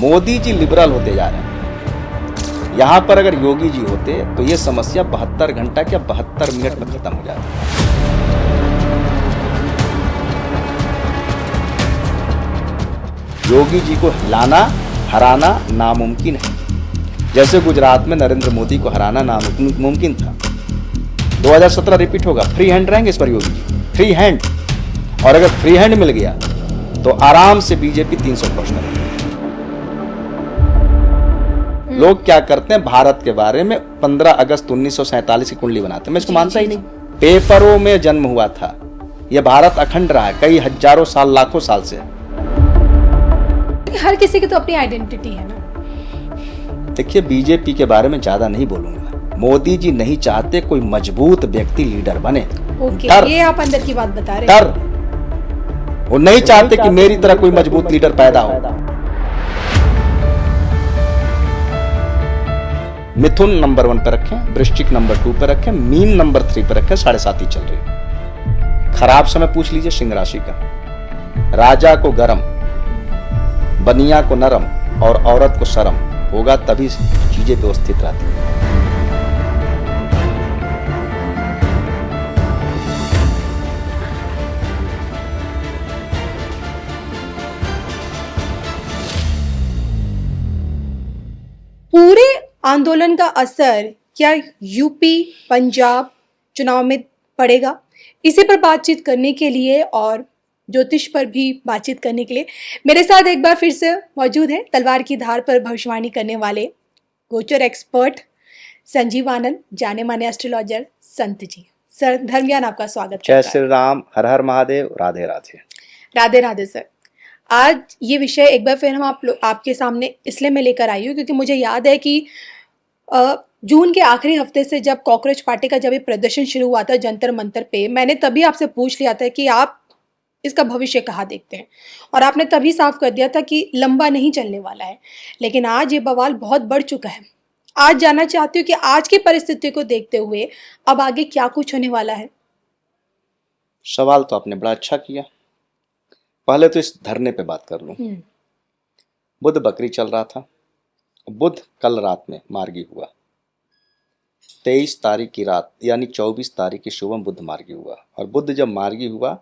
Modi ji liberal होते जा रहे हैं। यहां पर अगर योगी जी होते तो ये समस्या 72 घंटा क्या 72 मिनट में खत्म हो जाती। योगी जी को हिलाना हराना नामुमकिन है, जैसे गुजरात में नरेंद्र मोदी को हराना नामुमकिन था। 2017 रिपीट होगा, फ्री हैंड रहेंगे इस पर योगी जी, फ्री हैंड। और अगर फ्री हैंड मिल गया तो आराम से बीजेपी 300 क्रॉस करेगी। लोग क्या करते हैं, भारत के बारे में 15 अगस्त 1947 की कुंडली बनाते हैं, मैं इसको मानता ही नहीं। पेपरों में जन्म हुआ था, यह भारत अखंड रहा है कई हजारों साल लाखों साल से। हर किसी की तो अपनी आइडेंटिटी है ना। देखिए, बीजेपी के बारे में ज्यादा नहीं बोलूंगा। मोदी जी नहीं चाहते कोई मजबूत व्यक्ति लीडर बने। ओके, ये आप अंदर की बात बता रहे हैं। वो नहीं चाहते कि मेरी तरह कोई मजबूत लीडर पैदा हो। मिथुन नंबर 1 पे रखें, वृश्चिक नंबर 2 पे रखें, मीन नंबर 3 पे रखें। 7.5 ही चल रही। खराब समय पूछ लीजिए सिंह राशि का। राजा को गरम, बनिया को नरम और औरत को शर्म होगा, तभी चीजें व्यवस्थित रहती हैं। पूरे आंदोलन का असर क्या यूपी पंजाब चुनाव में पड़ेगा? इसी पर बातचीत करने के लिए और ज्योतिष पर भी बातचीत करने के लिए मेरे साथ एक बार फिर से मौजूद है तलवार की धार पर भविष्यवाणी करने वाले गोचर एक्सपर्ट संजीव आनंद, जाने माने एस्ट्रोलॉजर संत जी। सर धर्मज्ञान, आपका स्वागत। जय श्री राम, हर हर महादेव, राधे राधे। राधे राधे। सर, आज ये विषय एक बार फिर हम आपके सामने इसलिए मैं लेकर आई हूँ क्योंकि मुझे याद है कि जून के आखिरी हफ्ते से जब कॉकरोच पार्टी का जब ये प्रदर्शन शुरू हुआ था जंतर मंतर पे, मैंने तभी आपसे पूछ लिया था कि आप इसका भविष्य कहाँ देखते हैं, और आपने तभी साफ कर दिया था कि लंबा नहीं चलने वाला है। लेकिन आज ये बवाल बहुत बढ़ चुका है। आज जानना चाहती हूँ कि आज की परिस्थिति को देखते हुए अब आगे क्या कुछ होने वाला है। सवाल तो आपने बड़ा अच्छा किया। पहले तो इस धरने पे बात कर लूं। बुध बकरी चल रहा था। बुध कल रात में मार्गी हुआ। 23 तारीख की रात यानी 24 तारीख की सुबह बुध मार्गी हुआ। और बुध जब मार्गी हुआ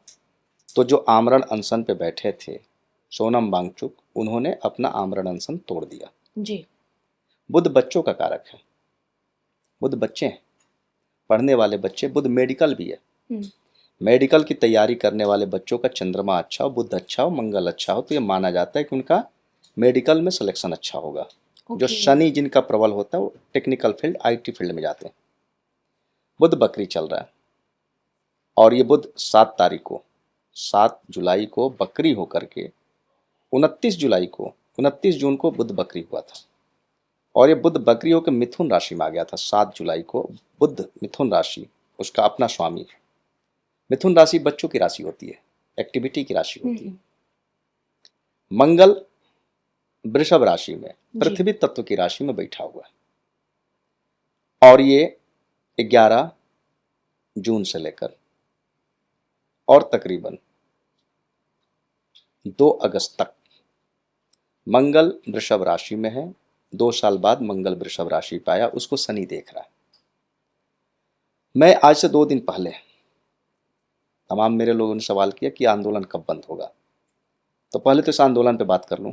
तो जो आमरण अनशन पे बैठे थे सोनम वांगचुक, उन्होंने अपना आमरण अनशन तोड़ दिया जी। बुध बच्चों का कारक है। बुध बच्चे हैं, पढ़ने वाले बच्चे। बुध मेडिकल भी है। मेडिकल की तैयारी करने वाले बच्चों का चंद्रमा अच्छा हो, बुध अच्छा हो, मंगल अच्छा हो, तो ये माना जाता है कि उनका मेडिकल में सिलेक्शन अच्छा होगा। जो शनि जिनका प्रबल होता है वो टेक्निकल फील्ड, आईटी फील्ड में जाते हैं। बुध बकरी चल रहा है और ये बुध 7 जुलाई को बकरी होकर के 29 जून को बुध बकरी हुआ था। और ये बुध बकरी होकर मिथुन राशि में आ गया था। 7 जुलाई को बुध मिथुन राशि, उसका अपना स्वामी। मिथुन राशि बच्चों की राशि होती है, एक्टिविटी की राशि होती है। मंगल वृषभ राशि में, पृथ्वी तत्व की राशि में बैठा हुआ है। और ये 11 जून से लेकर और तकरीबन 2 अगस्त तक मंगल वृषभ राशि में है। 2 साल बाद मंगल वृषभ राशि पाया, उसको शनि देख रहा है। मैं आज से 2 दिन पहले तमाम मेरे लोगों ने सवाल किया कि आंदोलन कब बंद होगा, तो पहले तो इस आंदोलन पे बात कर लूं।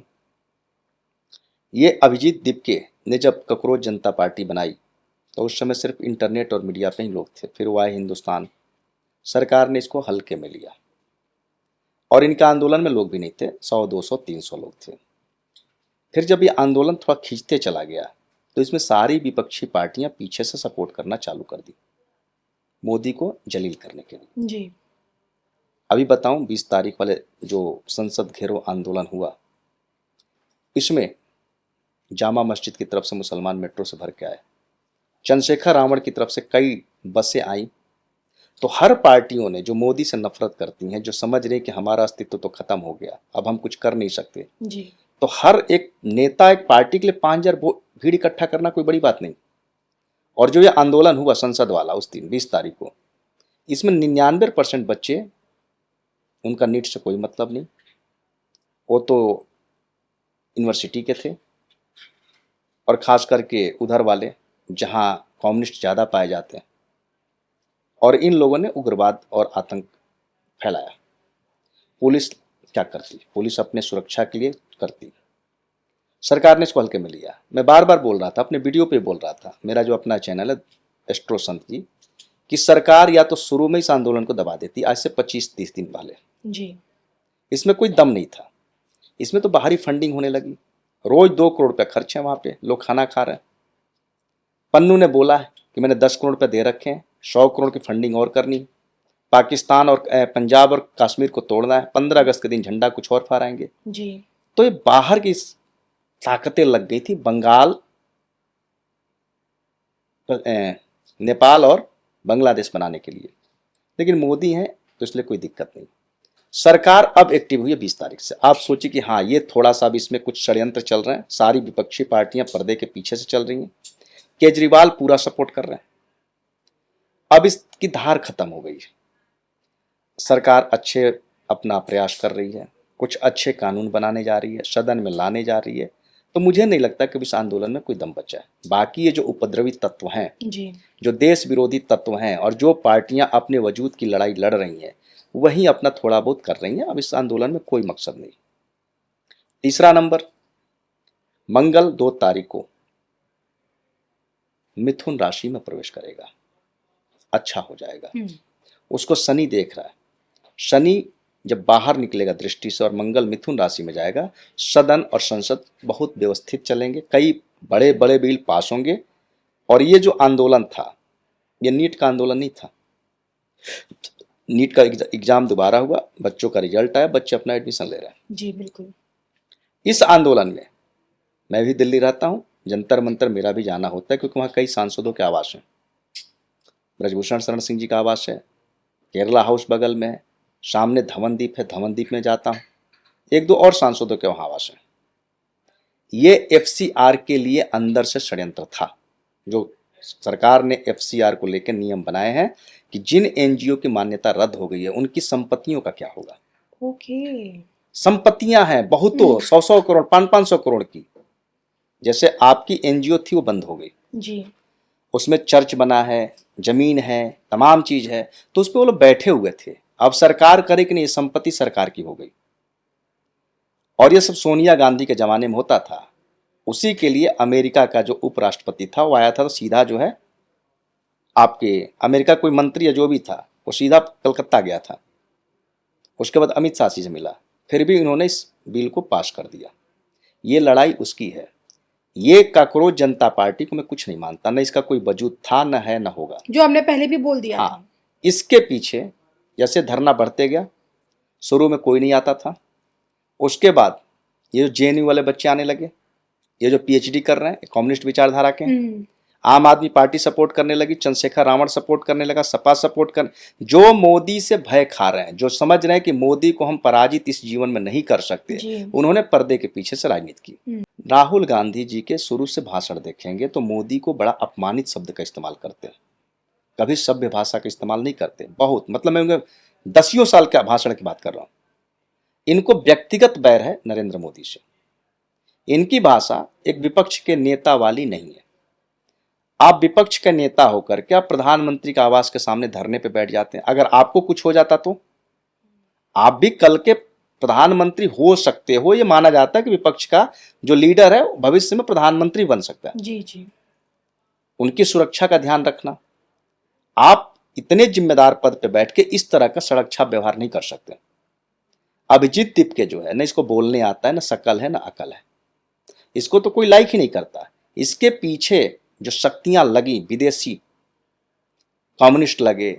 ये अभिजीत दिपके ने जब कॉकरोच जनता पार्टी बनाई तो उस समय सिर्फ इंटरनेट और मीडिया पे ही लोग थे। फिर वो आए हिंदुस्तान, सरकार ने इसको हल्के में लिया और इनका आंदोलन में लोग भी नहीं थे, 100, 200, 300 लोग थे। फिर जब ये आंदोलन थोड़ा खींचते चला गया तो इसमें सारी विपक्षी पार्टियां पीछे से सपोर्ट करना चालू कर दी मोदी को जलील करने के लिए। जी। अभी बताऊं, 20 तारीख वाले जो संसद घेरो आंदोलन हुआ, इसमें जामा मस्जिद की तरफ से मुसलमान मेट्रो से भर के आए, चंद्रशेखर रावण की तरफ से कई बसें आई। तो हर पार्टियों ने जो मोदी से नफरत करती हैं, जो समझ रही कि हमारा अस्तित्व तो खत्म हो गया, अब हम कुछ कर नहीं सकते जी, तो हर एक नेता एक पार्टी के लिए 5000 भीड़ इकट्ठा करना कोई बड़ी बात नहीं। और जो ये आंदोलन हुआ संसद वाला उस दिन 20 तारीख को, इसमें 99% बच्चे, उनका नीट से कोई मतलब नहीं, वो तो यूनिवर्सिटी के थे, और ख़ास करके उधर वाले जहाँ कम्युनिस्ट ज़्यादा पाए जाते हैं, और इन लोगों ने उग्रवाद और आतंक फैलाया। पुलिस क्या करती? पुलिस अपने सुरक्षा के लिए करती, सरकार ने इसको हल्के में लिया। मैं बार बार बोल रहा था, अपने वीडियो पे बोल रहा था, मेरा जो अपना चैनल है एस्ट्रो संत जी, कि सरकार या तो शुरू में इस आंदोलन को दबा देती, आज से 25-30 दिन पहले। जी। इसमें कोई दम नहीं था, इसमें तो बाहरी फंडिंग होने लगी, रोज 2 करोड़ रुपये खर्च है वहाँ पे, लोग खाना खा रहे हैं। पन्नू ने बोला है कि मैंने 10 करोड़ रुपये दे रखे हैं, 100 करोड़ की फंडिंग और करनी, पाकिस्तान और पंजाब और कश्मीर को तोड़ना है, 15 अगस्त के दिन झंडा कुछ और फहराएंगे। जी। तो ये बाहर की ताकतें लग गई थी, बंगाल, नेपाल और बांग्लादेश बनाने के लिए। लेकिन मोदी हैं तो इसलिए कोई दिक्कत नहीं। सरकार अब एक्टिव हुई है 20 तारीख से। आप सोचिए कि हाँ, ये थोड़ा सा भी इसमें कुछ षड्यंत्र चल रहे हैं, सारी विपक्षी पार्टियां पर्दे के पीछे से चल रही हैं, केजरीवाल पूरा सपोर्ट कर रहे हैं। अब इसकी धार खत्म हो गई है, सरकार अच्छे अपना प्रयास कर रही है, कुछ अच्छे कानून बनाने जा रही है, सदन में लाने जा रही है। तो मुझे नहीं लगता कि इस आंदोलन में कोई दम बचा है। बाकी ये जो उपद्रवी तत्व हैं जी। जो देश विरोधी तत्व हैं और जो पार्टियां अपने वजूद की लड़ाई लड़ रही हैं, वही अपना थोड़ा बहुत कर रही हैं। अब इस आंदोलन में कोई मकसद नहीं। तीसरा नंबर, मंगल 2 तारीख को मिथुन राशि में प्रवेश करेगा, अच्छा हो जाएगा। उसको शनि देख रहा है। शनि जब बाहर निकलेगा दृष्टि से और मंगल मिथुन राशि में जाएगा, सदन और संसद बहुत व्यवस्थित चलेंगे, कई बड़े बड़े बिल पास होंगे। और ये जो आंदोलन था, ये नीट का आंदोलन नहीं था। नीट का एग्जाम दोबारा हुआ, बच्चों का रिजल्ट आया, बच्चे अपना एडमिशन ले रहे हैं। जी बिल्कुल। इस आंदोलन में मैं भी दिल्ली रहता हूँ, जंतर मंतर मेरा भी जाना होता है, क्योंकि वहाँ कई सांसदों के आवास हैं। ब्रजभूषण शरण सिंह जी का आवास है, केरला हाउस बगल में है, सामने धवनदीप है, धवनदीप में जाता हूँ, 1-2 और सांसदों के वहाँ आवास है। ये FCR के लिए अंदर से षड्यंत्र था। जो सरकार ने FCR को लेकर नियम बनाए हैं कि जिन NGO की मान्यता रद्द हो गई है, उनकी संपत्तियों का क्या होगा। ओके। संपत्तियां हैं बहुतों, 100-100 करोड़, 500-500 करोड़ की। जैसे आपकी NGO थी, वो बंद हो गई जी। उसमें चर्च बना है, जमीन है, तमाम चीज है, तो उस पर वो लोग बैठे हुए थे। अब सरकार करे कि नहीं, संपत्ति सरकार की हो गई। और ये सब सोनिया गांधी के जमाने में होता था। उसी के लिए अमेरिका का जो उपराष्ट्रपति था, वो आया था तो सीधा जो है आपके अमेरिका कोई मंत्री या जो भी था, वो सीधा कलकत्ता गया था। उसके बाद अमित शाह से मिला, फिर भी इन्होंने इस बिल को पास कर दिया। ये लड़ाई उसकी है। ये कॉकरोच जनता पार्टी को मैं कुछ नहीं मानता, न इसका कोई वजूद था, न है, न होगा। जो हमने पहले भी बोल दिया था। इसके पीछे जैसे धरना बढ़ते गया, शुरू में कोई नहीं आता था, उसके बाद ये जो JNU वाले बच्चे आने लगे, ये जो PhD कर रहे हैं, कम्युनिस्ट विचारधारा के, आम आदमी पार्टी सपोर्ट करने लगी, चंद्रशेखर रावण सपोर्ट करने लगा, सपा सपोर्ट कर, जो मोदी से भय खा रहे हैं, जो समझ रहे हैं कि मोदी को हम पराजित इस जीवन में नहीं कर सकते, उन्होंने पर्दे के पीछे से राजनीति की। राहुल गांधी जी के शुरू से भाषण देखेंगे तो मोदी को बड़ा अपमानित शब्द का इस्तेमाल करते हैं, कभी सभ्य भाषा का इस्तेमाल नहीं करते। बहुत, मतलब मैं उनके 10 साल के भाषण की बात कर रहा हूँ। इनको व्यक्तिगत बैर है नरेंद्र मोदी से। इनकी भाषा एक विपक्ष के नेता वाली नहीं है। आप विपक्ष के नेता होकर के आप प्रधानमंत्री के आवास के सामने धरने पे बैठ जाते हैं। अगर आपको कुछ हो जाता तो आप भी कल के प्रधानमंत्री हो सकते हो। ये माना जाता है कि विपक्ष का जो लीडर है भविष्य में प्रधानमंत्री बन सकता है। जी जी। उनकी सुरक्षा का ध्यान रखना। आप इतने जिम्मेदार पद पे बैठ के इस तरह का सड़क छाप व्यवहार नहीं कर सकते। अभिजीत तिपके जो है, न इसको बोलने आता है, न शकल है, न अकल है, इसको तो कोई लाइक ही नहीं करता। इसके पीछे जो शक्तियां लगी, विदेशी कम्युनिस्ट लगे,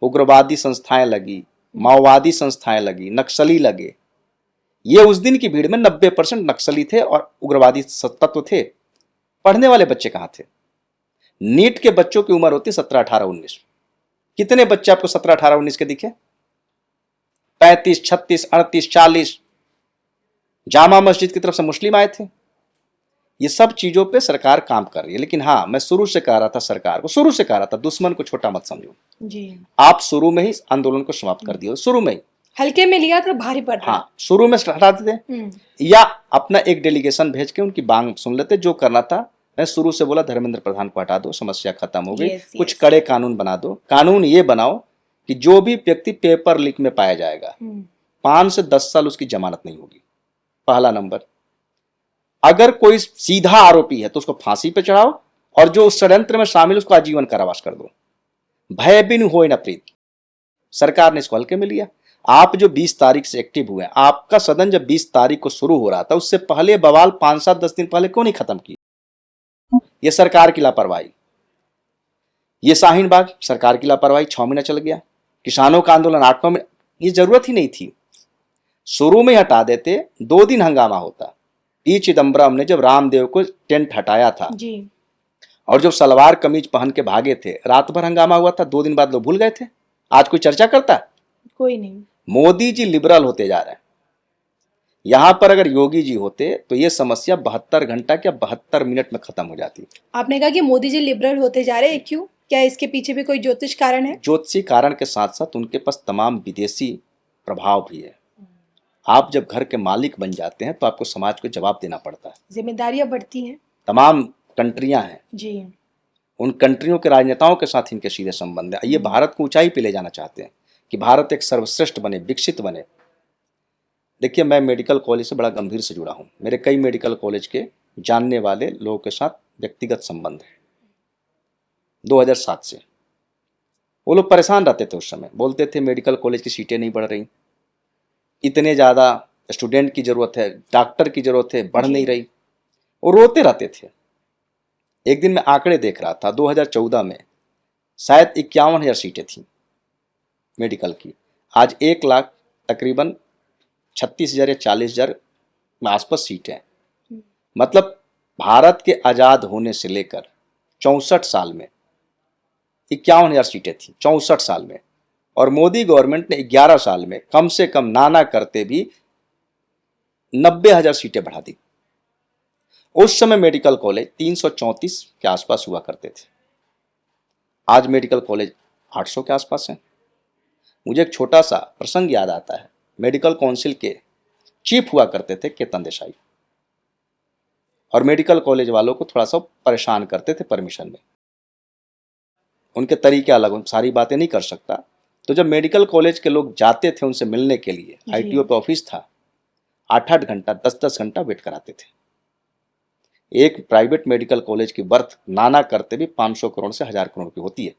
उग्रवादी संस्थाएं लगी, माओवादी संस्थाएं लगी, नक्सली लगे। ये उस दिन की भीड़ में 90% नक्सली थे और उग्रवादी तत्व थे। पढ़ने वाले बच्चे कहां थे? नीट के बच्चों की उम्र होती 17, 18, 19। कितने बच्चे आपको 17, 18, 19 के दिखे? 35, 36, 38, 40। जामा मस्जिद की तरफ से मुस्लिम आए थे। ये सब चीजों पे सरकार काम कर रही है। लेकिन हाँ, मैं शुरू से कह रहा था, सरकार को शुरू से कह रहा था, दुश्मन को छोटा मत समझो जी। आप शुरू में ही आंदोलन को समाप्त कर दिया, शुरू में ही हल्के में लिया था, भारी पड़ रहा। हाँ, शुरू में हटाते थे या अपना एक डेलीगेशन भेज के उनकी मांग सुन लेते। जो करना था, मैं शुरू से बोला धर्मेंद्र प्रधान को हटा दो, समस्या खत्म हो गई। कुछ कड़े कानून बना दो। कानून ये बनाओ कि जो भी व्यक्ति पेपर लीक में पाया जाएगा 5 से 10 साल उसकी जमानत नहीं होगी। पहला नंबर। अगर कोई सीधा आरोपी है तो उसको फांसी पे चढ़ाओ, और जो उस षड्यंत्र में शामिल उसको आजीवन कारावास कर दो। भय बिन होए न प्रीत। सरकार ने इसको हल्के में लिया। आप जो 20 तारीख से एक्टिव हुए, आपका सदन जब 20 तारीख को शुरू हो रहा था, उससे पहले बवाल 5, 7, 10 दिन पहले क्यों नहीं खत्म की? ये सरकार की लापरवाही। ये शाहीन बाग सरकार की लापरवाही, 6 महीना चल गया। किसानों का आंदोलन 8 महीने, ये जरूरत ही नहीं थी। शुरू में हटा देते, 2 दिन हंगामा होता। पी चिदम्बरम ने जब रामदेव को टेंट हटाया था जी, और जब सलवार कमीज पहन के भागे थे, रात भर हंगामा हुआ था। 2 दिन बाद लोग भूल गए थे। आज कोई चर्चा करता? कोई नहीं। मोदी जी लिबरल होते जा रहे हैं। यहां पर अगर योगी जी होते तो ये समस्या 72 घंटा क्या 72 मिनट में खत्म हो जाती। आपने कहा कि मोदी जी लिबरल होते जा रहे हैं, क्यों? क्या इसके पीछे भी कोई ज्योतिष कारण है? ज्योतिषी कारण के साथ साथ उनके पास तमाम विदेशी प्रभाव भी है। आप जब घर के मालिक बन जाते हैं तो आपको समाज को जवाब देना पड़ता है। जिम्मेदारियां बढ़ती हैं। तमाम कंट्रियां हैं, जी, उन कंट्रियों के राजनेताओं के साथ इनके सीधे संबंध है। ये भारत को ऊंचाई पे ले जाना चाहते हैं कि भारत एक सर्वश्रेष्ठ बने, विकसित बने। देखिए, मैं मेडिकल कॉलेज से बड़ा गंभीर से जुड़ा हूँ। मेरे कई मेडिकल कॉलेज के जानने वाले लोगों के साथ व्यक्तिगत संबंध है 2007 से। वो लोग परेशान रहते थे उस समय, बोलते थे मेडिकल कॉलेज की सीटें नहीं बढ़ रही, इतने ज़्यादा स्टूडेंट की ज़रूरत है, डॉक्टर की ज़रूरत है, बढ़ नहीं रही। वो रोते रहते थे। एक दिन मैं आंकड़े देख रहा था, 2014 में शायद 51,000 सीटें थी मेडिकल की। आज 1 लाख तकरीबन 36,000 या 40,000 आसपास सीटें हैं। मतलब भारत के आज़ाद होने से लेकर 64 साल में 51,000 सीटें थी, 64 साल में। और मोदी गवर्नमेंट ने 11 साल में कम से कम नाना करते भी 90,000 सीटें बढ़ा दी। उस समय मेडिकल कॉलेज 334 के आसपास हुआ करते थे, आज मेडिकल कॉलेज 800 के आसपास है। मुझे एक छोटा सा प्रसंग याद आता है। मेडिकल काउंसिल के चीफ हुआ करते थे केतन देसाई, और मेडिकल कॉलेज वालों को थोड़ा सा परेशान करते थे परमिशन में। उनके तरीके अलग, सारी बातें नहीं कर सकता। तो जब मेडिकल कॉलेज के लोग जाते थे उनसे मिलने के लिए, आईटीओ पे ऑफिस था, 8-8 घंटा 10-10 घंटा वेट कराते थे। एक प्राइवेट मेडिकल कॉलेज की बर्थ नाना करते भी 500 करोड़ से 1000 करोड़ की होती है।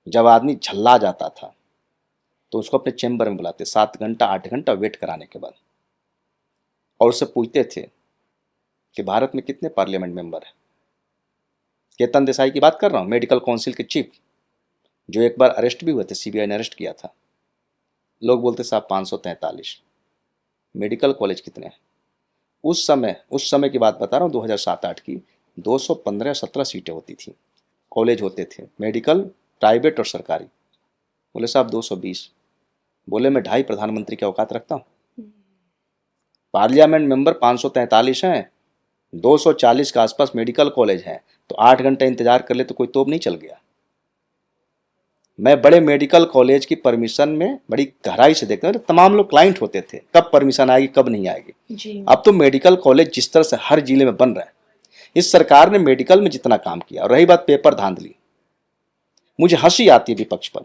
जब आदमी झल्ला जाता था तो उसको अपने चेंबर में बुलाते, 7 घंटा 8 घंटा वेट कराने के बाद, और उससे पूछते थे कि भारत में कितने पार्लियामेंट मेंबर हैं। केतन देसाई की बात कर रहा हूँ, मेडिकल काउंसिल के चीफ, जो एक बार अरेस्ट भी हुए थे, सीबीआई ने अरेस्ट किया था। लोग बोलते साहब 543। मेडिकल कॉलेज कितने हैं? उस समय की बात बता रहा हूँ, 2007-8 की, 215-17 सीटें होती थी, कॉलेज होते थे मेडिकल, प्राइवेट और सरकारी। बोले साहब 220। बोले मैं 2.5 प्रधानमंत्री की औकात रखता हूँ। पार्लियामेंट मेंबर 543 हैं, 240 के आसपास मेडिकल कॉलेज हैं, तो 8 घंटे इंतजार कर ले तो कोई तोप नहीं चल गया। मैं बड़े मेडिकल कॉलेज की परमिशन में बड़ी गहराई से देखता हूँ। तमाम लोग क्लाइंट होते थे, कब परमिशन आएगी कब नहीं आएगी जी। अब तो मेडिकल कॉलेज जिस तरह से हर जिले में बन रहा है, इस सरकार ने मेडिकल में जितना काम किया। और रही बात पेपर धांधली, मुझे हंसी आती है विपक्ष पर।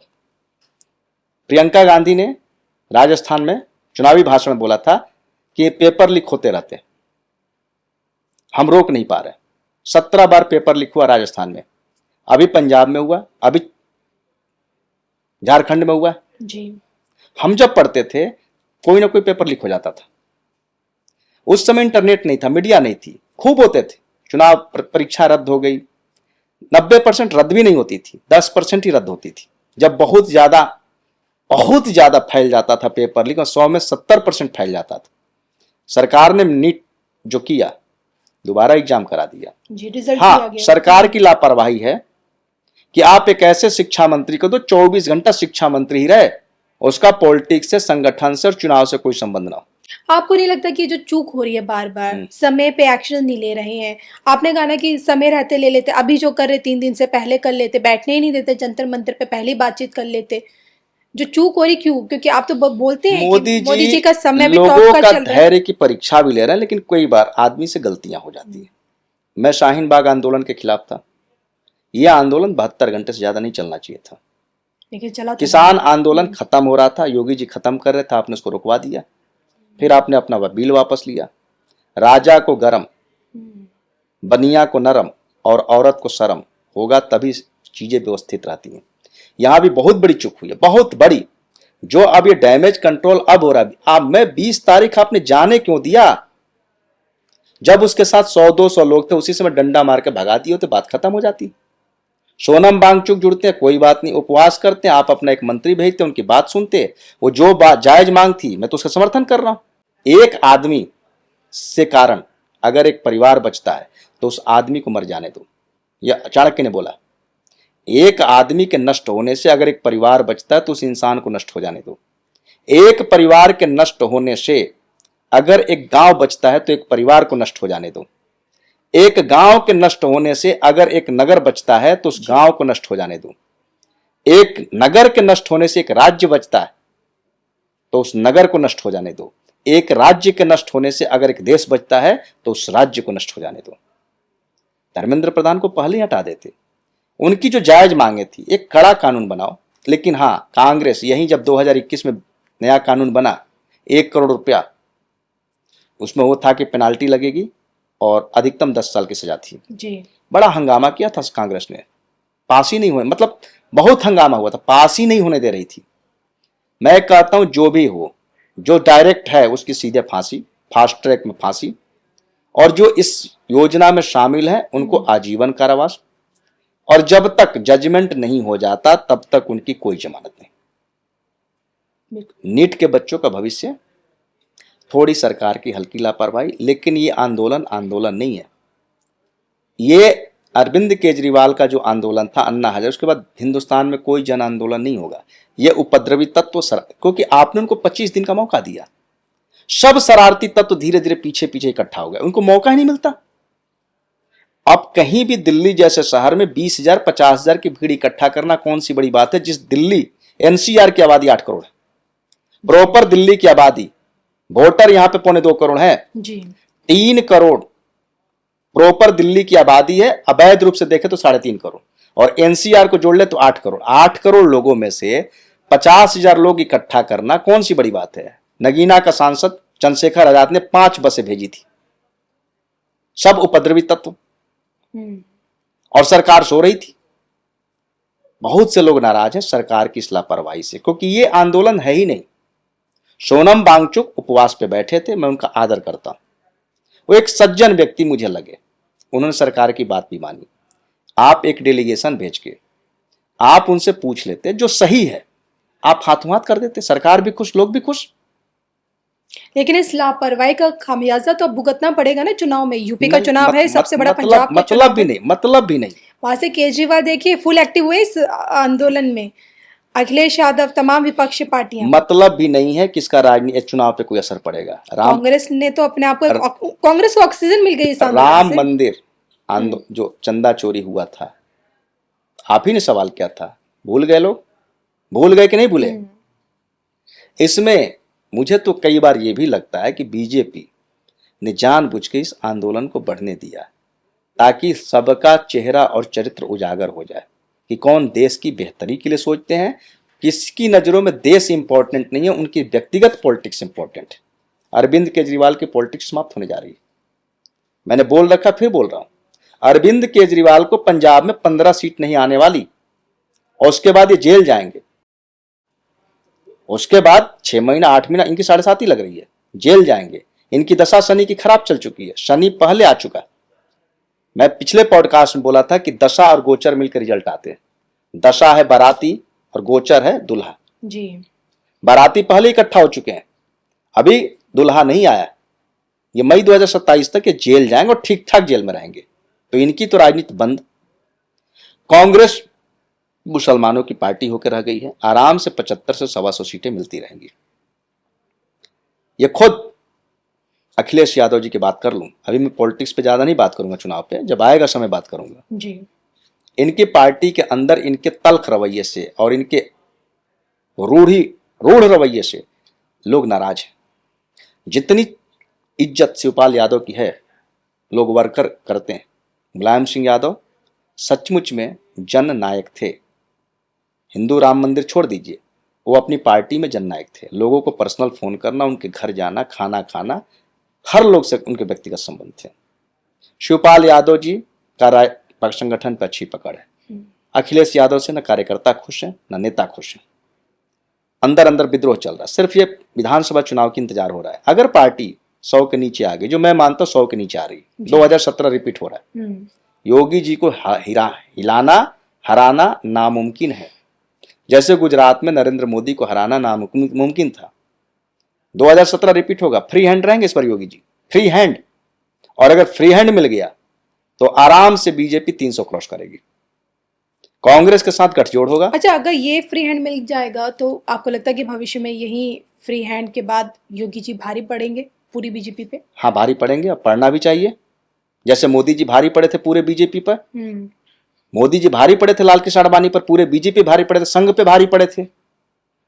प्रियंका गांधी ने राजस्थान में चुनावी भाषण में बोला था कि ये पेपर लीक होते रहते, हम रोक नहीं पा रहे। 17 बार पेपर लीक हुआ राजस्थान में, अभी पंजाब में हुआ, अभी झारखंड में हुआ जी। हम जब पढ़ते थे कोई ना कोई पेपर लीक हो जाता था। उस समय इंटरनेट नहीं था, मीडिया नहीं थी, खूब होते थे। चुनाव परीक्षा रद्द हो गई, 90% रद्द भी नहीं होती थी, 10% ही रद्द होती थी। जब बहुत ज्यादा फैल जाता था पेपर लीक, और 100 में 70% फैल जाता था। सरकार ने नीट जो किया, दोबारा एग्जाम करा दिया जी, रिजल्ट हाँ, भी आ गया। सरकार की लापरवाही है कि आप एक ऐसे शिक्षा मंत्री को दो 24 घंटा शिक्षा मंत्री ही रहे, उसका पॉलिटिक्स से, संगठन से और चुनाव से कोई संबंध ना हो। आपको नहीं लगता कि ये जो चूक हो रही है बार बार, समय पे एक्शन नहीं ले रहे हैं? आपने कहा ना कि समय रहते ले लेते, अभी जो कर रहे 3 दिन से पहले कर लेते, बैठने ही नहीं देते जंतर मंतर पे, पहले बातचीत कर लेते। जो चूक हो रही क्यों? क्योंकि आप तो बोलते हैं कि मोदी मोदी जी का समय भी लोगों टॉप का पर चल रहा है। धैर्य की परीक्षा भी ले रहे हैं, लेकिन कई बार आदमी से गलतियां हो जाती है। मैं शाहीन बाग आंदोलन के खिलाफ था। यह आंदोलन 72 घंटे से ज्यादा नहीं चलना चाहिए था। लेकिन चला तो किसान नहीं। आंदोलन खत्म हो रहा था, योगी जी खत्म कर रहे थे, आपने उसको रुकवा दिया। फिर आपने अपना बिल वापस लिया। राजा को गरम, बनिया को नरम और औरत को शर्म होगा, तभी चीजें व्यवस्थित रहती हैं। यहां भी बहुत बड़ी चूक हुई है, बहुत बड़ी। जो अब ये डैमेज कंट्रोल अब हो रहा है, अब मैं 20 तारीख आपने जाने क्यों दिया? जब उसके साथ 100-200 लोग थे, उसी समय डंडा मार के भगा दिए तो बात खत्म हो जाती। सोनम वांगचुक जुड़ते हैं, कोई बात नहीं, उपवास करते हैं, आप अपना एक मंत्री भेजते हैं, उनकी बात सुनते हैं। वो जो बात जायज मांग थी, मैं तो उसका समर्थन कर रहा हूं। एक आदमी से कारण अगर एक परिवार बचता है तो उस आदमी को मर जाने दो। यह चाणक्य ने बोला, एक आदमी के नष्ट होने से अगर एक परिवार बचता है तो उस इंसान को नष्ट हो जाने दो। एक परिवार के नष्ट होने से अगर एक गांव बचता है तो एक परिवार को नष्ट हो जाने दो। एक गांव के नष्ट होने से अगर एक नगर बचता है तो उस गांव को नष्ट हो जाने दो। एक नगर के नष्ट होने से एक राज्य बचता है तो उस नगर को नष्ट हो जाने दो। एक राज्य के नष्ट होने से अगर एक देश बचता है तो उस राज्य को नष्ट हो जाने दो। धर्मेंद्र प्रधान को पहले ही हटा देते। उनकी जो जायज मांगे थी, एक कड़ा कानून बनाओ। लेकिन हां, कांग्रेस यही जब 2021 में नया कानून बना, 1 करोड़ रुपया, उसमें वो था कि पेनाल्टी लगेगी और अधिकतम 10 साल की सजा थी जी। बड़ा हंगामा किया था कांग्रेस ने, पास ही नहीं हुए, मतलब बहुत हंगामा हुआ था, पास ही नहीं होने दे रही थी। मैं कहता हूं जो भी हो, जो डायरेक्ट है उसकी सीधे फांसी, फास्ट ट्रैक में फांसी, और जो इस योजना में शामिल है उनको आजीवन कारावास, और जब तक जजमेंट नहीं हो जाता तब तक उनकी कोई जमानत नहीं। नीट के बच्चों का भविष्य, थोड़ी सरकार की हल्की लापरवाही, लेकिन ये आंदोलन आंदोलन नहीं है। ये अरविंद केजरीवाल का जो आंदोलन था, अन्ना हजारे, उसके बाद हिंदुस्तान में कोई जन आंदोलन नहीं होगा। ये उपद्रवी तत्व क्योंकि आपने उनको 25 दिन का मौका दिया, सब शरारती तत्व धीरे धीरे पीछे पीछे इकट्ठा हो गए, उनको मौका ही नहीं मिलता। अब कहीं भी दिल्ली जैसे शहर में 20,000 50,000 की भीड़ इकट्ठा करना कौन सी बड़ी बात है, जिस दिल्ली एनसीआर की आबादी 8 करोड़ है, प्रॉपर दिल्ली की आबादी, वोटर यहां पे 2.25 करोड़ है जी। 3 करोड़ प्रॉपर दिल्ली की आबादी है, अवैध रूप से देखे तो 3.5 करोड़, और एनसीआर को जोड़ ले तो 8 करोड़। 8 करोड़ लोगों में से 50,000 लोग इकट्ठा करना कौन सी बड़ी बात है? नगीना का सांसद चंद्रशेखर आजाद ने 5 बसें भेजी थी, सब उपद्रवी तत्व, और सरकार सो रही थी। बहुत से लोग नाराज हैं सरकार की इस लापरवाही से, क्योंकि ये आंदोलन है ही नहीं। सोनम वांगचुक उपवास पे बैठे थे, मैं उनका आदर करता हूं, वो एक सज्जन व्यक्ति मुझे लगे, उन्होंने सरकार की बात भी मानी। आप एक डेलीगेशन भेज के आप उनसे पूछ लेते, जो सही है आप हाथों हाथ कर देते, सरकार भी खुश, लोग भी खुश। लेकिन इस लापरवाही का खामियाजा तो अब भुगतना पड़ेगा ना चुनाव में। यूपी का चुनाव है, सबसे बड़ा पंजाब का मतलब चुनाव भी है। नहीं, मतलब भी नहीं। वहां से केजरीवाल देखिए फुल एक्टिव हुए इस आंदोलन में, अखिलेश यादव, तमाम विपक्षी पार्टियां। मतलब भी नहीं है कि इसका राजनीतिक चुनाव पे कोई असर पड़ेगा। कांग्रेस ने तो अपने आप को, कांग्रेस को ऑक्सीजन मिल गई इस आंदोलन राम से। मंदिर जो चंदा चोरी हुआ था, आप ही ने सवाल किया था, भूल गए लोग? भूल गए कि नहीं भूले? इसमें मुझे तो कई बार यह भी लगता है कि बीजेपी ने जानबूझ के इस आंदोलन को बढ़ने दिया, ताकि सबका चेहरा और चरित्र उजागर हो जाए कि कौन देश की बेहतरी के लिए सोचते हैं। किसकी नजरों में देश इंपॉर्टेंट नहीं है, उनकी व्यक्तिगत पॉलिटिक्स इंपॉर्टेंट है। अरविंद केजरीवाल की पॉलिटिक्स समाप्त होने जा रही है। मैंने बोल रखा, फिर बोल रहा हूं, अरविंद केजरीवाल को पंजाब में 15 सीट नहीं आने वाली, और उसके बाद ये जेल जाएंगे। उसके बाद 6 महीना 8 महीना इनकी 7.5 ही लग रही है, जेल जाएंगे। इनकी दशा शनि की खराब चल चुकी है, शनि पहले आ चुका है। मैं पिछले पॉडकास्ट में बोला था कि दशा और गोचर मिलकर रिजल्ट आते हैं। दशा है बाराती और गोचर है दुल्हा जी। बाराती पहले इकट्ठा हो चुके हैं, अभी दुल्हा नहीं आया। ये मई 2027 तक ये जेल जाएंगे और ठीक ठाक जेल में रहेंगे, तो इनकी तो राजनीति बंद। कांग्रेस मुसलमानों की पार्टी होकर रह गई है, आराम से 75 से 125 सीटें मिलती रहेंगी। ये खुद अखिलेश यादव जी की बात कर लूं, अभी मैं पॉलिटिक्स पे ज्यादा नहीं बात करूंगा, चुनाव पे जब आएगा समय बात करूंगा जी। इनकी पार्टी के अंदर इनके तल्ख रवैये से और इनके रूढ़ रवैये से लोग नाराज हैं। जितनी इज्जत शिवपाल यादव की है लोग वर्कर करते हैं। मुलायम सिंह यादव सचमुच में जन नायक थे। हिंदू राम मंदिर छोड़ दीजिए, वो अपनी पार्टी में जन नायक थे। लोगों को पर्सनल फोन करना, उनके घर जाना, खाना खाना, हर लोग से उनके व्यक्तिगत संबंध थे। शिवपाल यादव जी का संगठन पर अच्छी पकड़ है। अखिलेश यादव से न कार्यकर्ता खुश हैं न नेता खुश हैं। अंदर अंदर विद्रोह चल रहा है। सिर्फ ये विधानसभा चुनाव की इंतजार हो रहा है। अगर पार्टी 100 के नीचे आ गई, जो मैं मानता हूं 100 के नीचे आ रही, 2017 रिपीट हो रहा है, योगी जी को हिलाना हराना नामुमकिन है। जैसे गुजरात में नरेंद्र मोदी को हराना नामुमकिन था। 2017 रिपीट होगा। फ्री हैंड रहेंगे इस पर योगी जी, फ्री हैंड। और अगर फ्री हैंड मिल गया तो आराम से बीजेपी 300 क्रॉस करेगी। कांग्रेस के साथ गठजोड़ होगा। अच्छा, अगर ये फ्री हैंड मिल जाएगा तो आपको लगता है कि भविष्य में यही फ्री हैंड के बाद योगी जी भारी पड़ेंगे पूरी बीजेपी पे? हाँ, भारी पड़ेंगे, और पड़ना भी चाहिए। जैसे मोदी जी भारी पड़े थे पूरे बीजेपी पर, मोदी जी भारी पड़े थे लाल कृष्ण आडवाणी पर, पूरे बीजेपी भारी पड़े थे, संघ पे भारी पड़े थे।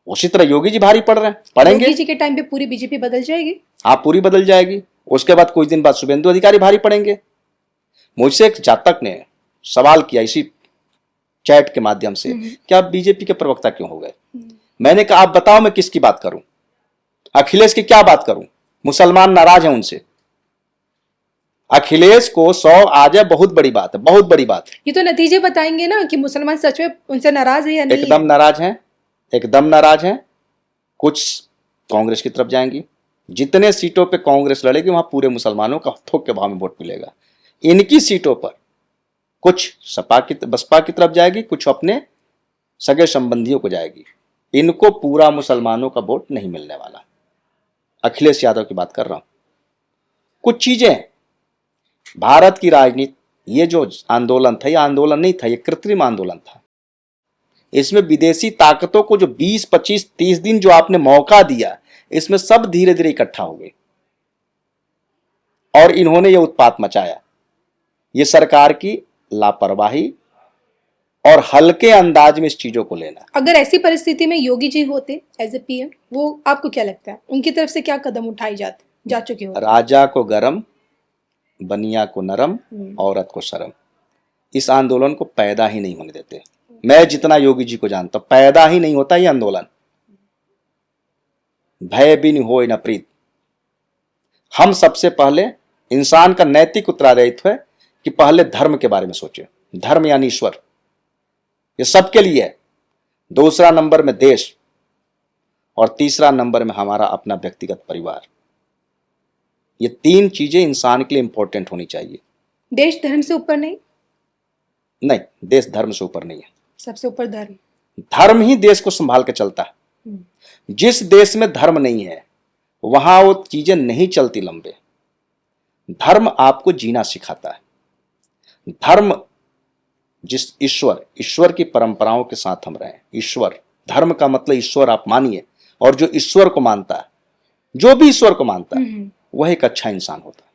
उसी तरह योगी जी भारी पड़ रहे हैं, पड़ेंगे। योगी जी के टाइम पे पूरी बीजेपी बदल जाएगी। हाँ, पूरी बदल जाएगी। उसके बाद कुछ दिन बाद शुभेंदु अधिकारी भारी पड़ेंगे। मुझसे एक जातक ने सवाल किया इसी चैट के माध्यम से कि आप बीजेपी के प्रवक्ता क्यों हो गए। मैंने कहा आप बताओ मैं किसकी बात करूं, अखिलेश की क्या बात करूं? मुसलमान नाराज हैं उनसे। अखिलेश को 100 आ जाए बहुत बड़ी बात है, बहुत बड़ी बात है। ये तो नतीजे बताएंगे ना कि मुसलमान सच में उनसे नाराज है या नहीं। एकदम नाराज हैं, एकदम नाराज हैं। कुछ कांग्रेस की तरफ जाएंगी। जितने सीटों पे कांग्रेस लड़ेगी वहां पूरे मुसलमानों का थोक के भाव में वोट मिलेगा। इनकी सीटों पर कुछ बसपा की तरफ जाएगी, कुछ अपने सगे संबंधियों को जाएगी। इनको पूरा मुसलमानों का वोट नहीं मिलने वाला। अखिलेश यादव की बात कर रहा हूं। कुछ चीजें भारत की राजनीति, ये जो आंदोलन था, ये आंदोलन नहीं था, ये कृत्रिम आंदोलन था। इसमें विदेशी ताकतों को जो 20, 25, 30 दिन जो आपने मौका दिया, इसमें सब धीरे धीरे इकट्ठा हो गए और इन्होंने ये उत्पात मचाया। ये सरकार की लापरवाही और हल्के अंदाज में इस चीजों को लेना। अगर ऐसी परिस्थिति में योगी जी होते एज ए पीएम, वो आपको क्या लगता है उनकी तरफ से क्या कदम उठाए जा चुके हो? राजा को गरम, बनिया को नरम, औरत को शर्म। इस आंदोलन को पैदा ही नहीं होने देते। मैं जितना योगी जी को जानता हूं, पैदा ही नहीं होता ये आंदोलन। भय बिन होय न प्रीत। हम सबसे पहले, इंसान का नैतिक उत्तरदायित्व है कि पहले धर्म के बारे में सोचे। धर्म यानी ईश्वर, ये सबके लिए है। दूसरा नंबर में देश, और तीसरा नंबर में हमारा अपना व्यक्तिगत परिवार। ये 3 चीजें इंसान के लिए इंपॉर्टेंट होनी चाहिए। देश धर्म से ऊपर नहीं? नहीं, देश धर्म से ऊपर नहीं है। सबसे ऊपर धर्म। धर्म ही देश को संभाल के चलता है। जिस देश में धर्म नहीं है वहां वो चीजें नहीं चलती लंबे। धर्म आपको जीना सिखाता है। धर्म जिस ईश्वर की परंपराओं के साथ हम रहे। ईश्वर, धर्म का मतलब ईश्वर आप मानिए, और जो ईश्वर को मानता है, जो भी ईश्वर को मानता है, वह एक अच्छा इंसान होता है।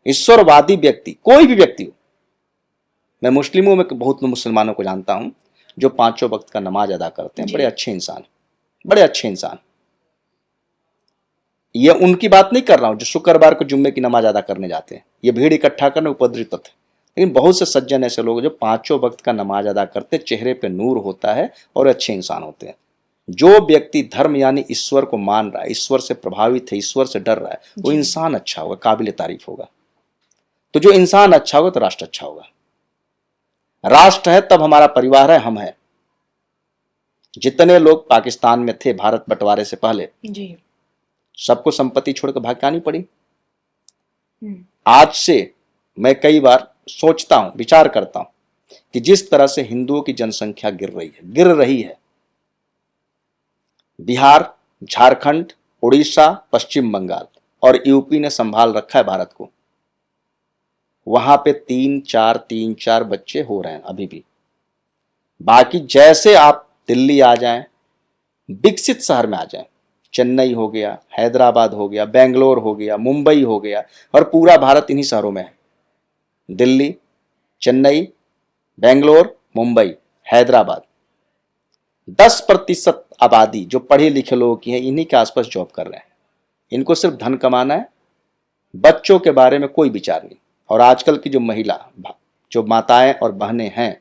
ईश्वरवादी व्यक्ति, कोई भी व्यक्ति हो, मैं मुस्लिमों में बहुत मुसलमानों को जानता हूं जो 5 वक्त का नमाज अदा करते हैं, बड़े अच्छे इंसान, बड़े अच्छे इंसान। ये उनकी बात नहीं कर रहा हूं जो शुक्रवार को जुम्मे की नमाज अदा करने जाते हैं। ये भीड़ इकट्ठा करने उपद्रवित थे। लेकिन बहुत से सज्जन ऐसे लोग जो 5 वक्त का नमाज अदा करते, चेहरे पे नूर होता है और अच्छे इंसान होते हैं। जो व्यक्ति धर्म यानी ईश्वर को मान रहा है, ईश्वर से प्रभावित है, ईश्वर से डर रहा है, वो इंसान अच्छा होगा, काबिल तारीफ होगा। तो जो इंसान अच्छा होगा तो राष्ट्र अच्छा होगा। राष्ट्र है तब हमारा परिवार है, हम हैं। जितने लोग पाकिस्तान में थे भारत बंटवारे से पहले, सबको संपत्ति छोड़कर भाग के आनी पड़ी। आज से मैं कई बार सोचता हूं, विचार करता हूं कि जिस तरह से हिंदुओं की जनसंख्या गिर रही है, बिहार, झारखंड, उड़ीसा, पश्चिम बंगाल और यूपी ने संभाल रखा है भारत को। वहां पे 3-4 बच्चे हो रहे हैं अभी भी। बाकी जैसे आप दिल्ली आ जाएं, विकसित शहर में आ जाएं, चेन्नई हो गया, हैदराबाद हो गया, बेंगलोर हो गया, मुंबई हो गया, और पूरा भारत इन्हीं शहरों में है। दिल्ली, चेन्नई, बेंगलोर, मुंबई, हैदराबाद। 10% आबादी जो पढ़े लिखे लोगों की है, इन्हीं के आसपास जॉब कर रहे हैं। इनको सिर्फ धन कमाना है, बच्चों के बारे में कोई विचार नहीं। और आजकल की जो महिला, जो माताएं और बहनें हैं,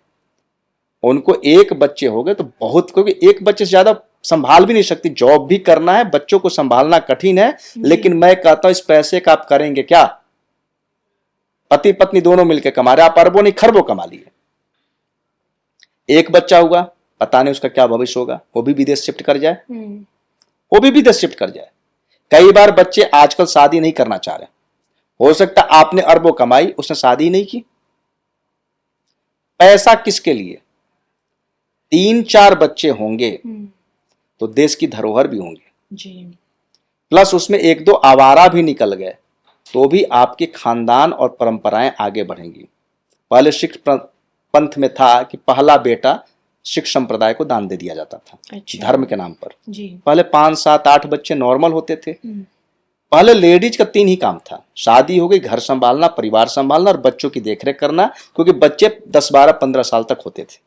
उनको एक बच्चे हो गए तो बहुत, क्योंकि एक बच्चे से ज्यादा संभाल भी नहीं सकती, जॉब भी करना है, बच्चों को संभालना कठिन है। लेकिन मैं कहता हूं इस पैसे का आप करेंगे क्या? पति पत्नी दोनों मिलकर कमा रहे, आप अरबों नहीं खरबों कमा लिए। एक बच्चा हुआ, पता नहीं उसका क्या भविष्य होगा, वो भी विदेश शिफ्ट कर जाए, वो भी विदेश शिफ्ट कर जाए। कई बार बच्चे आजकल शादी नहीं करना चाह रहे, हो सकता आपने अरबों कमाई, उसने शादी नहीं की। पैसा किसके लिए? 3-4 बच्चे होंगे तो देश की धरोहर भी होंगे जी। प्लस उसमें 1-2 आवारा भी निकल गए तो भी आपके खानदान और परंपराएं आगे बढ़ेंगी। पहले सिख पंथ में था कि पहला बेटा सिख संप्रदाय को दान दे दिया जाता था। अच्छा। धर्म के नाम पर जी। पहले 5, 7, 8 बच्चे नॉर्मल होते थे। पहले लेडीज का 3 ही काम था, शादी हो गई, घर संभालना, परिवार संभालना और बच्चों की देखरेख करना, क्योंकि बच्चे 10, 12, 15 साल तक होते थे।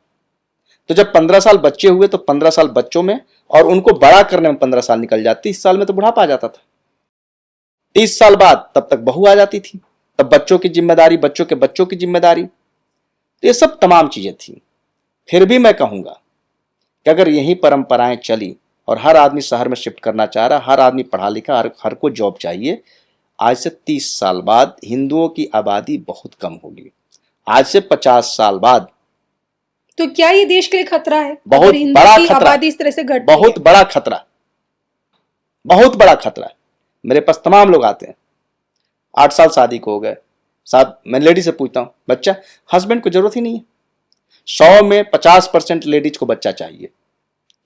तो जब 15 साल बच्चे हुए तो 15 साल बच्चों में, और उनको बड़ा करने में 15 साल निकल जाती। 30 साल में तो बुढ़ापा आ जाता था। 30 साल बाद तब तक बहू आ जाती थी, तब बच्चों की जिम्मेदारी, बच्चों के बच्चों की जिम्मेदारी, तो ये सब तमाम चीजें थी। फिर भी मैं कहूंगा कि अगर यही परंपराएं चली और हर आदमी शहर में शिफ्ट करना चाह रहा, हर आदमी पढ़ा लिखा, हर को जॉब चाहिए, आज से 30 साल बाद हिंदुओं की आबादी बहुत कम होगी। आज से 50 साल बाद तो क्या ये देश के लिए खतरा है? बहुत अगर हिंदू बड़ा की खतरा, आबादी इस तरह से घट रही बहुत है? बड़ा खतरा, बहुत बड़ा खतरा। मेरे पास तमाम लोग आते हैं, 8 साल शादी को हो गए, साथ मैं लेडी से पूछता हूं बच्चा, हस्बैंड को जरूरत ही नहीं है। 100 में 50% लेडीज को बच्चा चाहिए,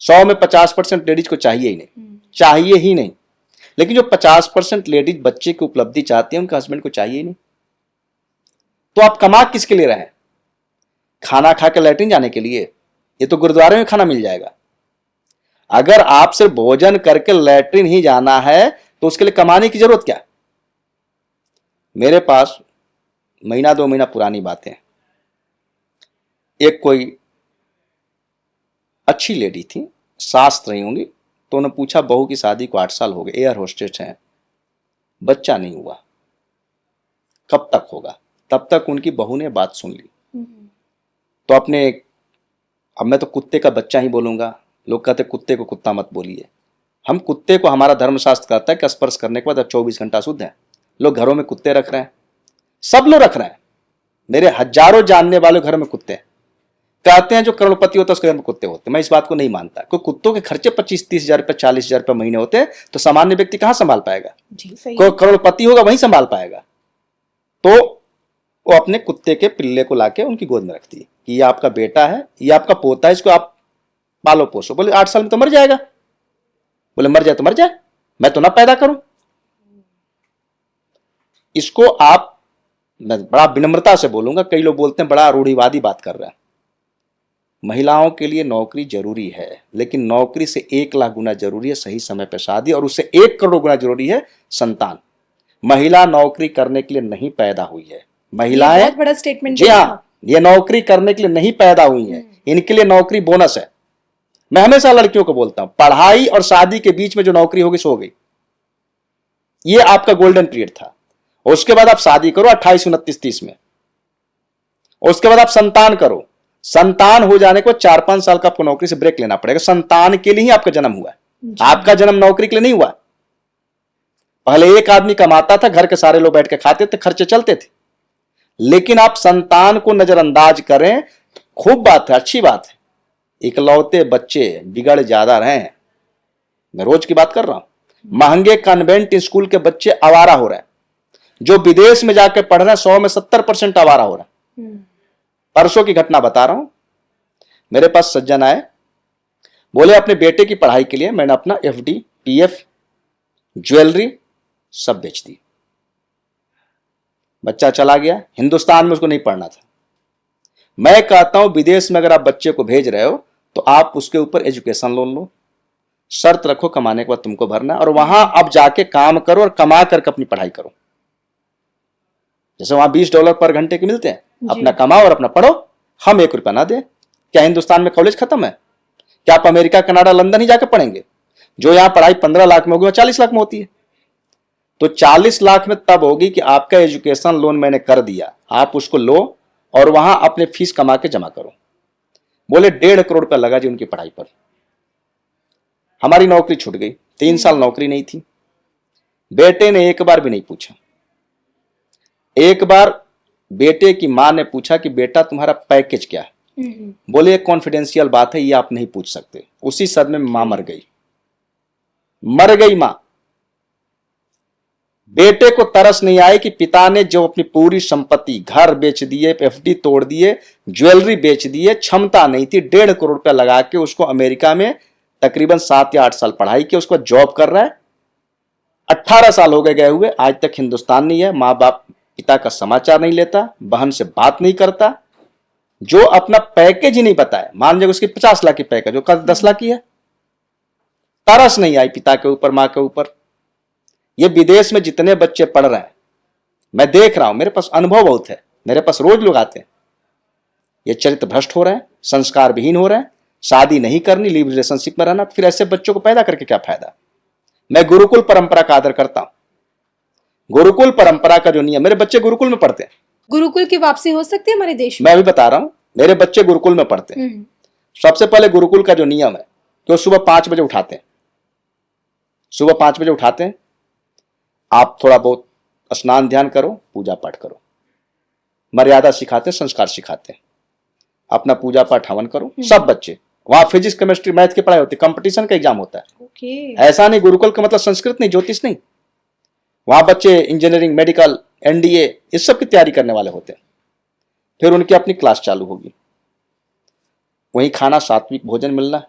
100 में 50% लेडीज को चाहिए ही नहीं, चाहिए ही नहीं। लेकिन जो 50% लेडीज बच्चे की उपलब्धि चाहती है, उनके हस्बैंड को चाहिए ही नहीं। तो आप कमा किसके लिए रहे? खाना खा के लैट्रिन जाने के लिए? ये तो गुरुद्वारे में खाना मिल जाएगा। अगर आप सिर्फ भोजन करके लैट्रिन ही जाना है तो उसके लिए कमाने की जरूरत क्या? मेरे पास महीना 2 महीना पुरानी बातें, एक कोई अच्छी लेडी थी, सास रही होंगी, तो उन्होंने पूछा बहू की शादी को 8 साल हो गए, एयर होस्टेस हैं, बच्चा नहीं हुआ, कब तक होगा? तब तक उनकी बहू ने बात सुन ली। तो अब मैं तो कुत्ते का बच्चा ही बोलूंगा। लोग कहते कुत्ते को कुत्ता मत बोलिए। हम कुत्ते को, हमारा धर्मशास्त्र कहता है कि स्पर्श करने के बाद अब 24 घंटा शुद्ध है। लोग घरों में कुत्ते रख रहे हैं, सब लोग रख रहे हैं। मेरे हजारों जानने वाले घर में कुत्ते हैं। कहते हैं जो करोड़पति होता है उसके घर में कुत्ते होते हैं। मैं इस बात को नहीं मानता। कोई कुत्तों के खर्चे 25-30 हजार रुपये, 40 हजार रुपये महीने होते हैं, तो सामान्य व्यक्ति कहां संभाल पाएगा? जी, सही। कोई करोड़पति होगा वही संभाल पाएगा। तो वो अपने कुत्ते के पिल्ले को लाके उनकी गोद में रखती है कि ये आपका बेटा है, ये आपका पोता है, इसको आप पालो पोसो। बोले 8 साल में तो मर जाएगा। बोले मर जाए तो मर जाए, मैं तो ना पैदा करूं। इसको आप, मैं बड़ा विनम्रता से बोलूंगा, कई लोग बोलते हैं बड़ा रूढ़िवादी बात कर रहा है। महिलाओं के लिए नौकरी जरूरी है, लेकिन नौकरी से 1 लाख गुना जरूरी है सही समय पर शादी, और उससे 1 करोड़ गुना जरूरी है संतान। महिला नौकरी करने के लिए नहीं पैदा हुई है। महिलाएं, बहुत बड़ा स्टेटमेंट। जी हाँ, ये नौकरी करने के लिए नहीं पैदा हुई है। इनके लिए नौकरी बोनस है। मैं हमेशा लड़कियों को बोलता हूं, पढ़ाई और शादी के बीच में जो नौकरी होगी सो हो गई। ये आपका गोल्डन पीरियड था। उसके बाद आप शादी करो 28, 29, 30 में। उसके बाद आप संतान करो। संतान हो जाने को 4-5 साल का आपको नौकरी से ब्रेक लेना पड़ेगा। संतान के लिए ही आपका जन्म हुआ है, आपका जन्म नौकरी के लिए नहीं हुआ। पहले एक आदमी कमाता था, घर के सारे लोग बैठ के खाते थे, खर्चे चलते थे। लेकिन आप संतान को नजरअंदाज करें, खूब बात है, अच्छी बात है। इकलौते बच्चे बिगड़ ज्यादा रहे हैं। मैं रोज की बात कर रहा हूं। महंगे कन्वेंट स्कूल के बच्चे आवारा हो रहे हैं। जो विदेश में जाकर पढ़ रहे हैं 100 में 70% आवारा हो रहे हैं। परसों की घटना बता रहा हूं। मेरे पास सज्जन आए, बोले अपने बेटे की पढ़ाई के लिए मैंने अपना FD, PF, ज्वेलरी सब बेच दी। बच्चा चला गया, हिंदुस्तान में उसको नहीं पढ़ना था। मैं कहता हूं विदेश में अगर आप बच्चे को भेज रहे हो तो आप उसके ऊपर एजुकेशन लोन लो, शर्त रखो कमाने के बाद तुमको भरना है, और वहां अब जाके काम करो और कमा करके अपनी पढ़ाई करो। जैसे वहां $20 पर घंटे के मिलते हैं, अपना कमाओ और अपना पढ़ो। हम 1 रुपया ना दें। क्या हिंदुस्तान में कॉलेज खत्म है? क्या आप अमेरिका, कनाडा, लंदन ही जाकर पढ़ेंगे? जो यहाँ पढ़ाई 15 लाख में होगी वह 40 लाख में होती है। तो 40 लाख में तब होगी कि आपका एजुकेशन लोन मैंने कर दिया, आप उसको लो और वहां अपने फीस कमा के जमा करो। बोले 1.5 करोड़ रुपया लगा जी उनकी पढ़ाई पर। हमारी नौकरी छूट गई, 3 साल नौकरी नहीं थी। बेटे ने एक बार भी नहीं पूछा। एक बार बेटे की मां ने पूछा कि बेटा तुम्हारा पैकेज क्या है? बोले कॉन्फिडेंशियल बात है, ये आप नहीं पूछ सकते। उसी सदमे में मां मर गई, मर गई मां। बेटे को तरस नहीं आई कि पिता ने जो अपनी पूरी संपत्ति, घर बेच दिए, एफडी तोड़ दिए, ज्वेलरी बेच दिए, क्षमता नहीं थी, 1.5 करोड़ रुपया लगा के उसको अमेरिका में तकरीबन 7 या 8 साल पढ़ाई की, उसको जॉब कर रहा है। 18 साल हो गए हुए, आज तक हिंदुस्तान नहीं है। माँ बाप पिता का समाचार नहीं लेता, बहन से बात नहीं करता, जो अपना पैकेज ही नहीं बताया। मान लीजिए उसकी 50 लाख की पैकेज, वो 10 लाख की है। तरस नहीं आई पिता के ऊपर, मां के ऊपर। ये विदेश में जितने बच्चे पढ़ रहे हैं, मैं देख रहा हूं, मेरे पास अनुभव बहुत है, मेरे पास रोज लोग आते हैं। ये चरित्र भ्रष्ट हो रहे हैं, संस्कार विहीन हो रहे हैं, शादी नहीं करनी, लिव रिलेशनशिप में रहना। फिर ऐसे बच्चों को पैदा करके क्या फायदा? मैं गुरुकुल परंपरा का आदर करता हूं। गुरुकुल परंपरा का जो नियम, मेरे बच्चे गुरुकुल में पढ़ते हैं। गुरुकुल की वापसी हो सकती है हमारे देश में? मैं भी बता रहा हूं, मेरे बच्चे गुरुकुल में पढ़ते हैं। सबसे पहले गुरुकुल का जो नियम है कि वो सुबह 5 बजे उठाते हैं। सुबह 5 बजे उठाते हैं, आप थोड़ा बहुत स्नान ध्यान करो, पूजा पाठ करो, मर्यादा सिखाते, संस्कार सिखाते, अपना पूजा पाठ हवन करो। सब बच्चे वहां फिजिक्स, केमिस्ट्री, मैथ की पढ़ाई होती है, कंपटीशन का एग्जाम होता है। ऐसा नहीं गुरुकुल का मतलब संस्कृत नहीं, ज्योतिष नहीं। वहां बच्चे इंजीनियरिंग, मेडिकल, एनडीए इस सब की तैयारी करने वाले होते हैं। फिर उनकी अपनी क्लास चालू होगी। वहीं खाना, सात्विक भोजन मिलना है।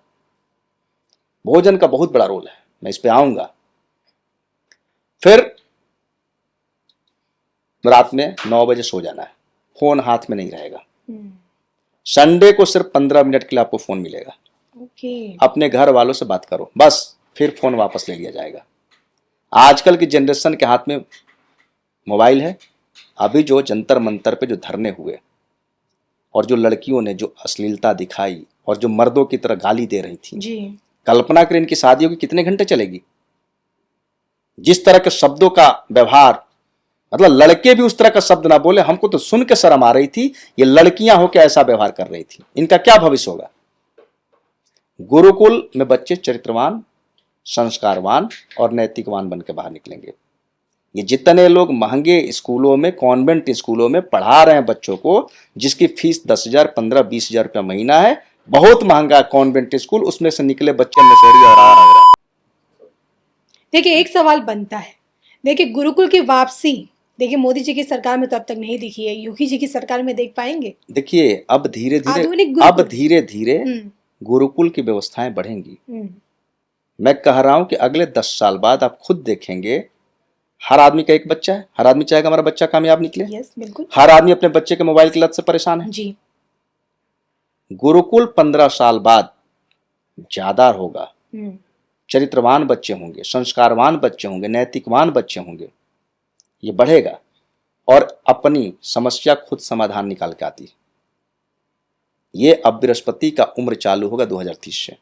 भोजन का बहुत बड़ा रोल है, मैं इस पे आऊंगा। फिर रात में 9 बजे सो जाना है, फोन हाथ में नहीं रहेगा। संडे को सिर्फ 15 मिनट के लिए आपको फोन मिलेगा। अपने घर वालों से बात करो, बस। फिर फोन वापस ले लिया जाएगा। आजकल की जनरेशन के हाथ में मोबाइल है। अभी जो जंतर मंतर पे जो धरने हुए और जो लड़कियों ने जो अश्लीलता दिखाई और जो मर्दों की तरह गाली दे रही थी जी। कल्पना करें इनकी शादियों की कितने घंटे चलेगी? जिस तरह के शब्दों का व्यवहार, मतलब लड़के भी उस तरह का शब्द ना बोले, हमको तो सुन के शर्म आ रही थी। ये लड़कियां होकर ऐसा व्यवहार कर रही थी, इनका क्या भविष्य होगा? गुरुकुल में बच्चे चरित्रवान, संस्कारवान और नैतिकवान बन के बाहर निकलेंगे। ये जितने लोग महंगे स्कूलों में, कॉन्वेंट स्कूलों में पढ़ा रहे हैं बच्चों को, जिसकी फीस 10,000, 15-20 हजार रुपया महीना है, बहुत महंगा कॉन्वेंट स्कूल, उसमें से निकले बच्चे नशेड़ी और आवारा। देखिए एक सवाल बनता है, देखिए गुरुकुल की वापसी, देखिए मोदी जी की सरकार में तो अब तक नहीं दिखी है, योगी जी की सरकार में देख पाएंगे? देखिए अब धीरे धीरे गुरुकुल की व्यवस्थाएं बढ़ेंगी। मैं कह रहा हूं कि अगले 10 साल बाद आप खुद देखेंगे, हर आदमी का एक बच्चा है, हर आदमी चाहेगा हमारा बच्चा कामयाब निकले। यस, बिल्कुल। हर आदमी अपने बच्चे के मोबाइल की लत से परेशान है जी। गुरुकुल 15 साल बाद ज्यादा होगा, चरित्रवान बच्चे होंगे, संस्कारवान बच्चे होंगे, नैतिकवान बच्चे होंगे, ये बढ़ेगा और अपनी समस्या खुद समाधान निकाल के आती है। ये अब बृहस्पति का उम्र चालू होगा 2030 से।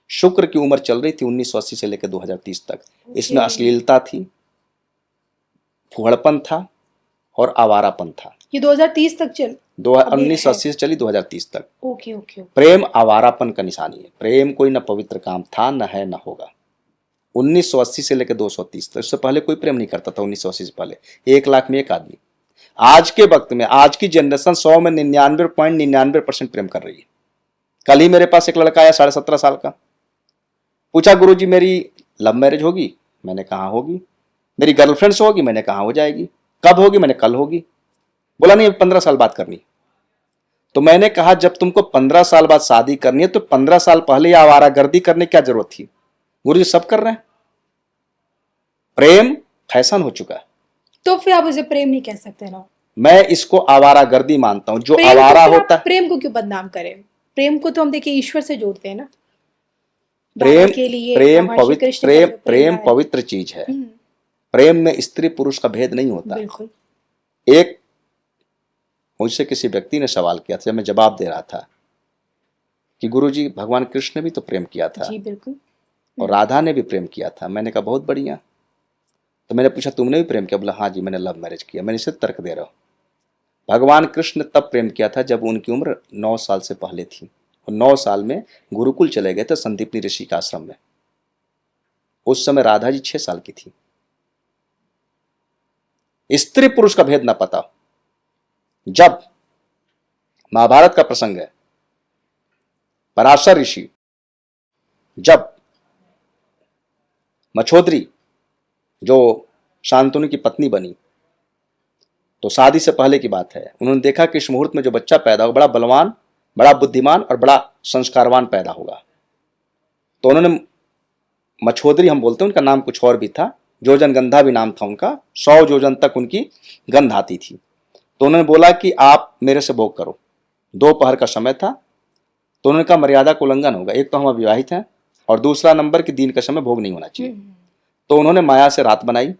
शुक्र की उम्र चल रही थी 1980 से लेकर 2030 तक। इसमें अश्लीलता थी, फुहड़पन था और आवारापन था। ये 2030 तक चल 1980 से चली 2030 तक। ओके। प्रेम आवारापन का निशानी है। प्रेम कोई न पवित्र काम था, न है, न होगा। 1980 से लेकर 230 तक, उससे पहले कोई प्रेम नहीं करता था। 1980 से पहले 1 लाख में 1 आदमी। आज के वक्त में, आज की जनरेशन 100 में 99.99% प्रेम कर रही है। कल ही मेरे पास एक लड़का आया 17.5 साल का, पूछा गुरुजी मेरी लव मैरिज होगी? मैंने कहा होगी। मेरी गर्लफ्रेंड से होगी? मैंने कहा हो जाएगी। कब होगी? मैंने कल होगी। बोला नहीं 15 साल बाद करनी। तो मैंने कहा जब तुमको 15 साल बाद शादी करनी है तो 15 साल पहले या आवारागर्दी करने की क्या जरूरत थी? गुरुजी सब कर रहे हैं। प्रेम फैशन हो चुका है, तो फिर आप उसे प्रेम नहीं कह सकते ना। मैं इसको आवारागर्दी मानता हूं। जो आवारा होता है, प्रेम को क्यों बदनाम करें? प्रेम को तो हम देखिए ईश्वर से जोड़ते हैं ना। प्रेम पवित्र चीज है। प्रेम में स्त्री पुरुष का भेद नहीं होता। बिल्कुल। एक मुझसे किसी व्यक्ति ने सवाल किया था, जब मैं जवाब दे रहा था कि गुरुजी भगवान कृष्ण ने भी तो प्रेम किया था जी बिल्कुल। और राधा ने भी प्रेम किया था। मैंने कहा बहुत बढ़िया। तो मैंने पूछा तुमने भी प्रेम किया? बोला हाँ जी मैंने लव मैरिज किया। मैंने इसे तर्क दे रहा हूँ, भगवान कृष्ण ने तब प्रेम किया था जब उनकी उम्र 9 साल से पहले थी और 9 साल में गुरुकुल चले गए थे संदीपनी ऋषि के आश्रम में। उस समय राधा जी 6 साल की थी। स्त्री पुरुष का भेद ना पता, जब महाभारत का प्रसंग है, पराशर ऋषि जब मछोदरी जो शांतनु की पत्नी बनी, तो शादी से पहले की बात है, उन्होंने देखा कि इस मुहूर्त में जो बच्चा पैदा होगा बड़ा बलवान, बड़ा बुद्धिमान और बड़ा संस्कारवान पैदा होगा। तो उन्होंने मछोदरी हम बोलते हैं, उनका नाम कुछ और भी था, जोजन गंधा भी नाम था उनका, 100 जोजन तक उनकी गंध आती थी। तो उन्होंने बोला कि आप मेरे से भोग करो। दोपहर का समय था। तो उन्होंने कहा मर्यादा का उल्लंघन होगा, एक तो हम अविवाहित हैं और दूसरा नंबर कि दिन का समय भोग नहीं होना चाहिए। तो उन्होंने माया से रात बनाई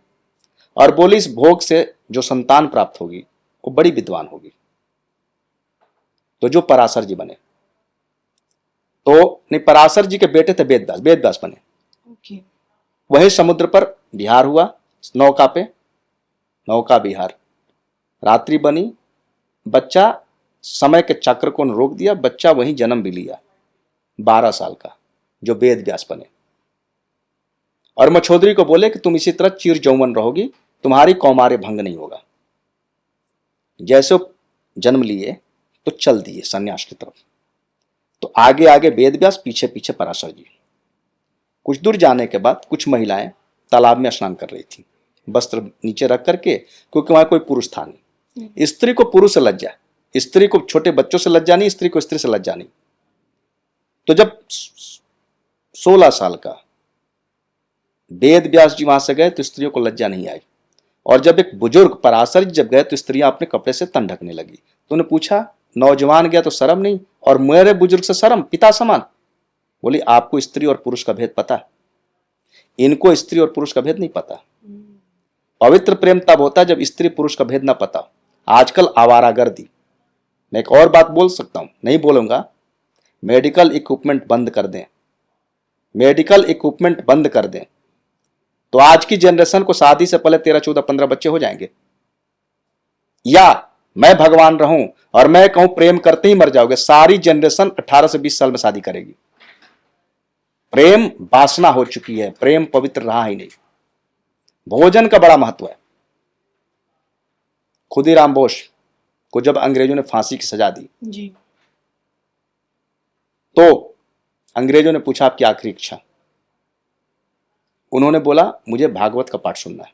और बोली इस भोग से जो संतान प्राप्त होगी वो बड़ी विद्वान होगी। तो जो पराशर जी बने, तो नहीं पराशर जी के बेटे थे वेदव्यास, वेदव्यास बने। ओके। वही समुद्र पर विहार हुआ, नौका पे, नौका विहार, रात्रि बनी, बच्चा, समय के चक्र को रोक दिया, बच्चा वहीं जन्म भी लिया 12 साल का, जो वेद व्यास बने। और मछोदरी को बोले कि तुम इसी तरह चिर यौवन रहोगी, तुम्हारी कौमार्य भंग नहीं होगा। जैसे जन्म लिए तो चल दिए संन्यास की तरफ। तो आगे आगे वेद व्यास, पीछे पीछे पराशर जी। कुछ दूर जाने के बाद कुछ महिलाएं तालाब में स्नान कर रही थी, वस्त्र नीचे रख करके, क्योंकि वहां कोई पुरुष था नहीं। स्त्री को पुरुष से लज्जा, स्त्री को छोटे बच्चों से लज्जा नहीं, स्त्री को स्त्री से लज्जा नहीं। तो जब 16 साल का वेद व्यास जी वहां से गए तो स्त्रियों को लज्जा नहीं आई। और जब एक बुजुर्ग पराशर जी जब गए तो स्त्रियां अपने कपड़े से तन ढकने लगी। तो उन्हें पूछा नौजवान गया तो शर्म नहीं और मेरे बुजुर्ग से शर्म, पिता समान। बोली आपको स्त्री और पुरुष का भेद पता? इनको स्त्री और पुरुष का भेद नहीं पता। पवित्र प्रेम तब होता है जब स्त्री पुरुष का भेद ना पता। आजकल आवारागर्दी, मैं एक और बात बोल सकता हूं, नहीं बोलूंगा, मेडिकल इक्विपमेंट बंद कर दें, मेडिकल इक्विपमेंट बंद कर दें तो आज की जनरेशन को शादी से पहले 13, 14, 15 बच्चे हो जाएंगे। या मैं भगवान रहूं और मैं कहूं प्रेम करते ही मर जाओगे, सारी जनरेशन 18 से 20 साल में शादी करेगी। प्रेम वासना हो चुकी है, प्रेम पवित्र रहा ही नहीं। भोजन का बड़ा महत्व है। खुदीराम बोस को जब अंग्रेजों ने फांसी की सजा दी जी। तो अंग्रेजों ने पूछा आपकी आखिरी इच्छा? उन्होंने बोला मुझे भागवत का पाठ सुनना है।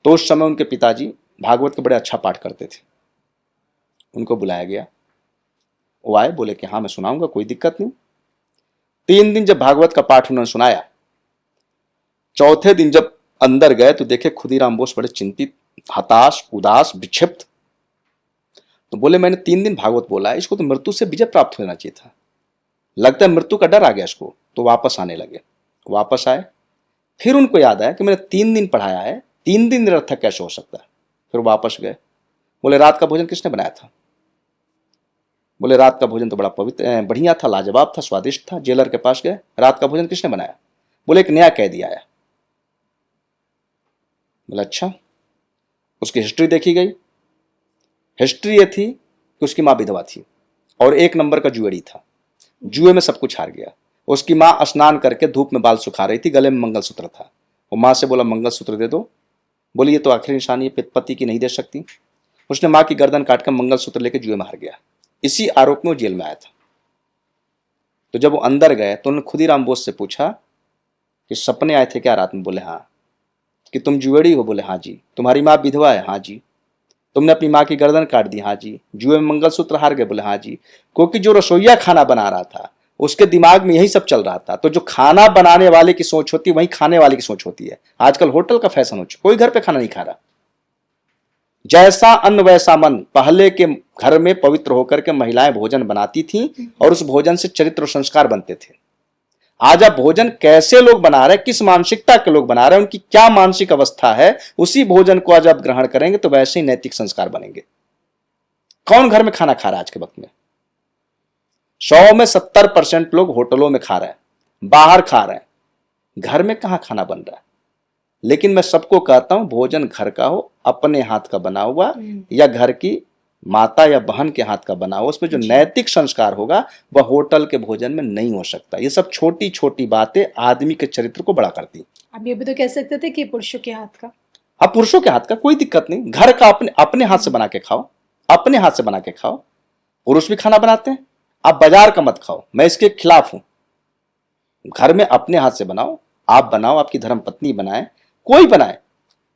तो उस समय उनके पिताजी भागवत का बड़े अच्छा पाठ करते थे। उनको बुलाया गया, वो आए, बोले कि हाँ मैं सुनाऊंगा, कोई दिक्कत नहीं। 3 दिन जब भागवत का पाठ उन्होंने सुनाया, चौथे दिन जब अंदर गए तो देखे खुदीराम बोस बड़े चिंतित, हताश, उदास, विक्षिप्त। तो बोले मैंने 3 दिन भागवत बोला है, इसको तो मृत्यु से विजय प्राप्त होना चाहिए था, लगता है मृत्यु का डर आ गया इसको। तो वापस आने लगे। वापस आए, फिर उनको याद आया कि मैंने 3 दिन पढ़ाया है, 3 दिन निरर्थक कैसे हो सकता है। फिर वापस गए। बोले रात का भोजन किसने बनाया था? बोले रात का भोजन तो बड़ा पवित्र बढ़िया था, लाजवाब था, स्वादिष्ट था। जेलर के पास गए, रात का भोजन किसने बनाया? बोले एक नया कैदी आया। बोले अच्छा। उसकी हिस्ट्री देखी गई। हिस्ट्री ये थी कि उसकी माँ विधवा थी और 1 नंबर का जुएड़ी था, जुए में सब कुछ हार गया। उसकी माँ स्नान करके धूप में बाल सुखा रही थी, गले में मंगलसूत्र था। वो माँ से बोला मंगलसूत्र दे दो। बोली ये तो आखिरी निशानी है, पति की नहीं दे सकती। उसने माँ की गर्दन काटकर मंगलसूत्र लेकर जुए में हार गया। इसी आरोप में वो जेल में आया था। तो जब वो अंदर गए तो उन्होंने खुदीराम बोस से पूछा कि सपने आए थे क्या रात में? बोले हाँ। कि तुम जुएड़ी हो? बोले हाँ जी। तुम्हारी माँ विधवा है? हाँ जी। तुमने अपनी माँ की गर्दन काट दी? हाँ जी। जुए में मंगलसूत्र हार गए? बोले हाँ जी। क्योंकि जो रसोईया खाना बना रहा था उसके दिमाग में यही सब चल रहा था। तो जो खाना बनाने वाले की सोच होती है वही खाने वाले की सोच होती है। आजकल होटल का फैशन हो चुका, कोई घर पे खाना नहीं खा रहा। जैसा अन्न वैसा मन। पहले के घर में पवित्र होकर के महिलाएं भोजन बनाती थीं और उस भोजन से चरित्र और संस्कार बनते थे। आज आप भोजन कैसे लोग बना रहे हैं, किस मानसिकता के लोग बना रहे हैं, उनकी क्या मानसिक अवस्था है, उसी भोजन को आज आप ग्रहण करेंगे तो वैसे ही नैतिक संस्कार बनेंगे। कौन घर में खाना खा रहा है आज के वक्त में? 100 में 70% लोग होटलों में खा रहे हैं, बाहर खा रहे हैं, घर में कहाँ खाना बन रहा है। लेकिन मैं सबको कहता हूं भोजन घर का हो, अपने हाथ का बना हुआ, या घर की माता या बहन के हाथ का बना हुआ, उसमें जो नैतिक संस्कार होगा वह होटल के भोजन में नहीं हो सकता। ये सब छोटी छोटी बातें आदमी के चरित्र को बड़ा करती। आप ये भी तो कह सकते थे कि पुरुषों के हाथ का। अब पुरुषों के हाथ का कोई दिक्कत नहीं, घर का अपने अपने हाथ से बना के खाओ, अपने हाथ से बना के खाओ। पुरुष भी खाना बनाते हैं, आप बाजार का मत खाओ, मैं इसके खिलाफ हूं। घर में अपने हाथ से बनाओ, आप बनाओ, आपकी धर्म पत्नी बनाए, कोई बनाए,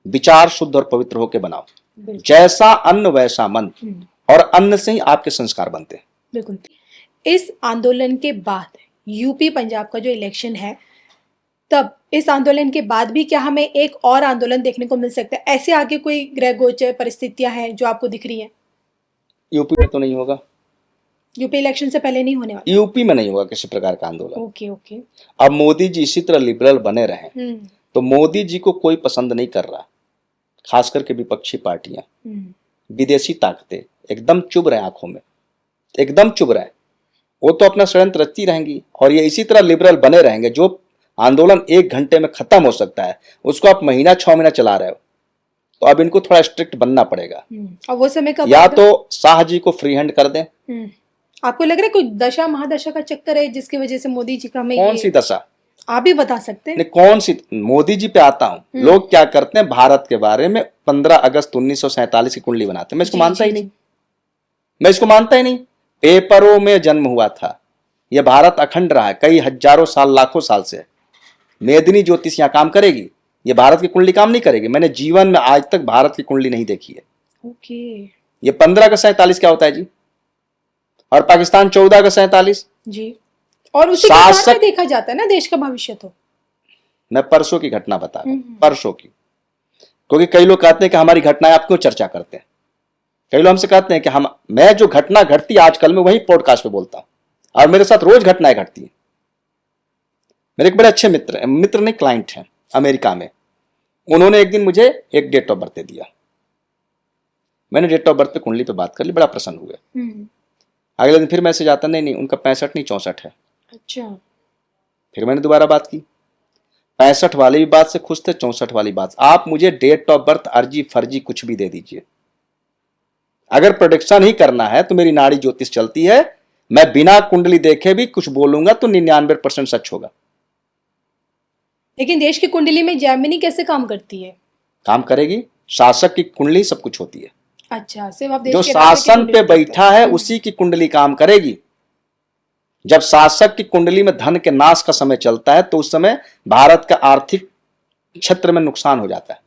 विचार शुद्ध और पवित्र होकर बनाओ। जैसा अन्न वैसा मन, और अन्न से ही आपके संस्कार बनते हैं। बिल्कुल। इस आंदोलन के बाद यूपी पंजाब का जो इलेक्शन है, तब इस आंदोलन के बाद भी क्या हमें एक और आंदोलन देखने को मिल सकता है? ऐसे आगे कोई ग्रह गोचर परिस्थितियां हैं जो आपको दिख रही हैं? यूपी में तो नहीं होगा, यूपी इलेक्शन से पहले नहीं होने वाला। यूपी में नहीं होगा किसी प्रकार का आंदोलन। Okay okay. अब मोदी जी इसी तरह लिबरल बने रहे तो मोदी जी को कोई पसंद नहीं कर रहा, खास करके विपक्षी पार्टियां, विदेशी ताकतें एकदम चुभ रहे, आंखों में एकदम चुभ रहे। वो तो अपना षड्यंत्र रचती रहेंगी और ये इसी तरह लिबरल बने रहेंगे। जो आंदोलन 1 घंटे में खत्म हो सकता है उसको आप महीना 6 महीना चला रहे हो, तो अब इनको थोड़ा स्ट्रिक्ट बनना पड़ेगा। और वो समय कब? या तो शाह जी को फ्री हैंड कर दें। आपको लग रहा है कोई दशा महादशा का चक्कर है जिसकी वजह से मोदी जी का हमें कौन सी दशा? आप भी बता सकते हैं। नहीं, कौन सी? मोदी जी पे आता हूं। लोग क्या करते हैं, भारत के बारे में 15 अगस्त 1947 की कुंडली बनाते हैं। मैं इसको मानता ही नहीं, मैं इसको मानता ही नहीं। पेपरों में जन्म हुआ था, यह भारत अखंड रहा है कई हजारों साल, लाखों साल से। मेदिनी ज्योतिष यहां काम करेगी, ये भारत की कुंडली काम नहीं करेगी। मैंने जीवन में आज तक भारत की कुंडली नहीं देखी है। ओके। ये 15 अगस्त 47 क्या होता है जी? और पाकिस्तान 14 अगस्त 47 जी। और उसी के आधार पे देखा जाता है ना देश का भविष्य। तो मैं परसों की घटना बता रहा हूं, परसों की। क्योंकि कई लोग कहते हैं कि हमारी घटनाएं आप क्यों चर्चा करते हैं। कई लोग हमसे कहते हैं कि मैं जो घटना घटती आजकल में वही पॉडकास्ट पे बोलता हूं, और मेरे साथ रोज घटनाएं घटती हैं। मेरे एक बड़े अच्छे मित्र नहीं, क्लाइंट हैं अमेरिका में। उन्होंने एक दिन मुझे एक डेट ऑफ बर्थ दिया। मैंने डेट ऑफ बर्थ पे कुंडली पे बात कर ली, बड़ा प्रसन्न हुए। अगले दिन फिर मैसेज आता, नहीं उनका 65 नहीं 64 है। अच्छा। फिर मैंने दोबारा बात की, 65 वाली भी बात से खुश थे, 64 वाली बात। आप मुझे डेट ऑफ बर्थ अर्जी फर्जी कुछ भी दे दीजिए, अगर प्रोडिक्शन ही करना है तो मेरी नाड़ी ज्योतिष चलती है। मैं बिना कुंडली देखे भी कुछ बोलूंगा तो 99% सच होगा। लेकिन देश की कुंडली में जैमिनी कैसे काम करती है? काम करेगी, शासक की कुंडली सब कुछ होती है। अच्छा, सिर्फ आप देश जो के शासन पे बैठा है उसी की कुंडली काम करेगी। जब शासक की कुंडली में धन के नाश का समय चलता है तो उस समय भारत का आर्थिक क्षेत्र में नुकसान हो जाता है।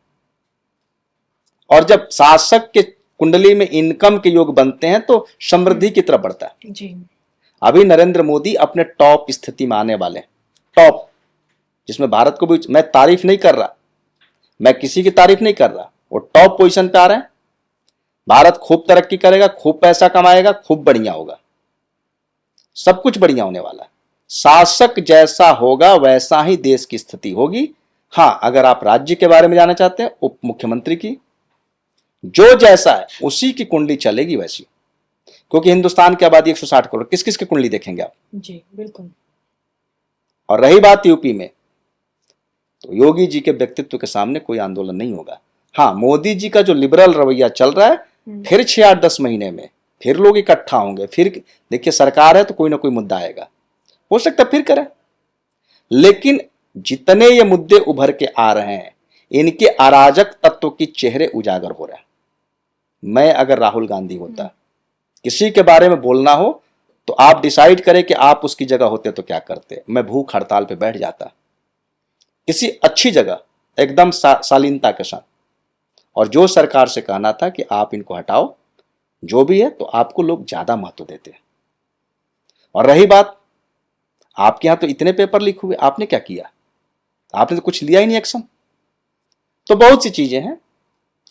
और जब शासक के कुंडली में इनकम के योग बनते हैं तो समृद्धि की तरफ बढ़ता है जी। अभी नरेंद्र मोदी अपने टॉप स्थिति में आने वाले, टॉप, जिसमें भारत को भी, मैं तारीफ नहीं कर रहा, मैं किसी की तारीफ नहीं कर रहा, वो टॉप पोजीशन पे आ रहे हैं। भारत खूब तरक्की करेगा, खूब पैसा कमाएगा, खूब बढ़िया होगा, सब कुछ बढ़िया होने वाला है। शासक जैसा होगा वैसा ही देश की स्थिति होगी। हां, अगर आप राज्य के बारे में जानना चाहते हैं, उप मुख्यमंत्री की, जो जैसा है उसी की कुंडली चलेगी वैसी। क्योंकि हिंदुस्तान की आबादी 160 करोड़, किस किस की कुंडली देखेंगे आप? जी बिल्कुल। और रही बात यूपी में, तो योगी जी के व्यक्तित्व के सामने कोई आंदोलन नहीं होगा। हाँ, मोदी जी का जो लिबरल रवैया चल रहा है, फिर 6-8-10 महीने में फिर लोग इकट्ठा होंगे। फिर देखिए, सरकार है तो कोई ना कोई मुद्दा आएगा, हो सकता है फिर करें। लेकिन जितने ये मुद्दे उभर के आ रहे हैं, इनके अराजक तत्व की चेहरे उजागर हो रहे हैं। मैं अगर राहुल गांधी होता, किसी के बारे में बोलना हो तो आप डिसाइड करें कि आप उसकी जगह होते तो क्या करते। मैं भूख हड़ताल पे बैठ जाता, किसी अच्छी जगह एकदम शालीनता के साथ, और जो सरकार से कहना था कि आप इनको हटाओ, जो भी है, तो आपको लोग ज्यादा महत्व देते हैं। और रही बात, आपके यहां तो इतने पेपर लीक हुए, आपने क्या किया? आपने तो कुछ लिया ही नहीं एक्शन। तो बहुत सी चीजें हैं,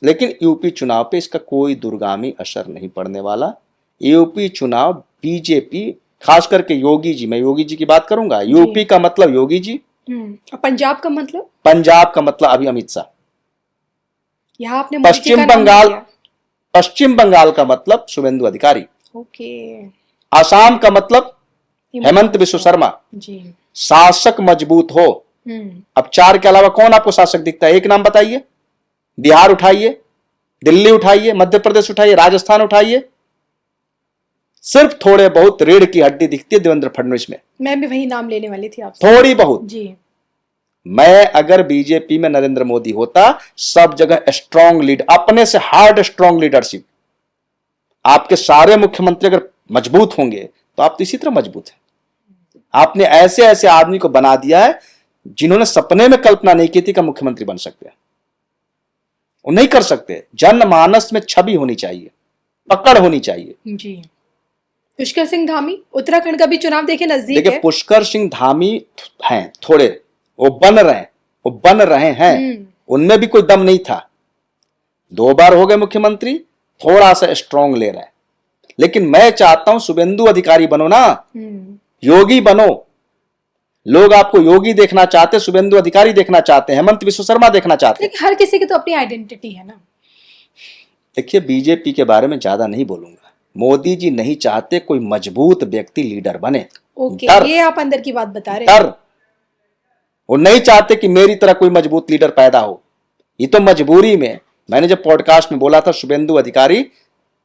लेकिन यूपी चुनाव पे इसका कोई दूरगामी असर नहीं पड़ने वाला। यूपी चुनाव बीजेपी, खास करके योगी जी, मैं योगी जी की बात करूंगा। यूपी का मतलब योगी जी, पंजाब का मतलब? पंजाब का मतलब अभी अमित शाह। यहाँ आपने पश्चिम बंगाल का मतलब शुभेंदु अधिकारी। ओके। आसाम का मतलब हेमंत बिश्व शर्मा। जी। शासक मजबूत हो। अब 4 के अलावा कौन आपको शासक दिखता है? एक नाम बताइए। बिहार उठाइए, दिल्ली उठाइए, मध्य प्रदेश उठाइए, राजस्थान उठाइए, सिर्फ थोड़े बहुत रीढ़ की हड्डी दिखती है देवेंद्र फडणवीस में। मैं भी वही नाम लेने वाली थी आपसे। थोड़ी बहुत। जी। मैं अगर बीजेपी में नरेंद्र मोदी होता, सब जगह स्ट्रांग लीड, अपने से हार्ड स्ट्रांग लीडरशिप। आपके सारे मुख्यमंत्री अगर मजबूत होंगे तो आप तो इसी तरह मजबूत हैं। आपने ऐसे ऐसे आदमी को बना दिया है जिन्होंने सपने में कल्पना नहीं की थी कि मुख्यमंत्री बन सकते हैं। वो नहीं कर सकते। जनमानस में छवि होनी चाहिए, पकड़ होनी चाहिए। जी। पुष्कर सिंह धामी, उत्तराखंड का भी चुनाव देखिए नजदीक देखिए है। पुष्कर सिंह धामी हैं थोड़े, वो बन रहे हैं। उनमें भी कोई दम नहीं था। 2 बार हो गए मुख्यमंत्री, थोड़ा सा स्ट्रांग ले रहे हैं। लेकिन मैं चाहता हूं शुभेंदु अधिकारी बनो ना, योगी बनो। लोग आपको योगी देखना चाहते, शुभेंदु अधिकारी देखना चाहते हैं, हेमंत बिश्व शर्मा देखना चाहते हैं। लेकिन हर किसी की तो अपनी आइडेंटिटी है ना। देखिए बीजेपी के बारे में ज्यादा नहीं बोलूंगा। मोदी जी नहीं चाहते कोई मजबूत व्यक्ति लीडर बने। ओके, डर, ये आप अंदर की बात बता रहे हैं। डर। वो नहीं चाहते कि मेरी तरह कोई मजबूत लीडर पैदा हो। ये तो मजबूरी में, मैंने जब पॉडकास्ट में बोला था शुभेंदु अधिकारी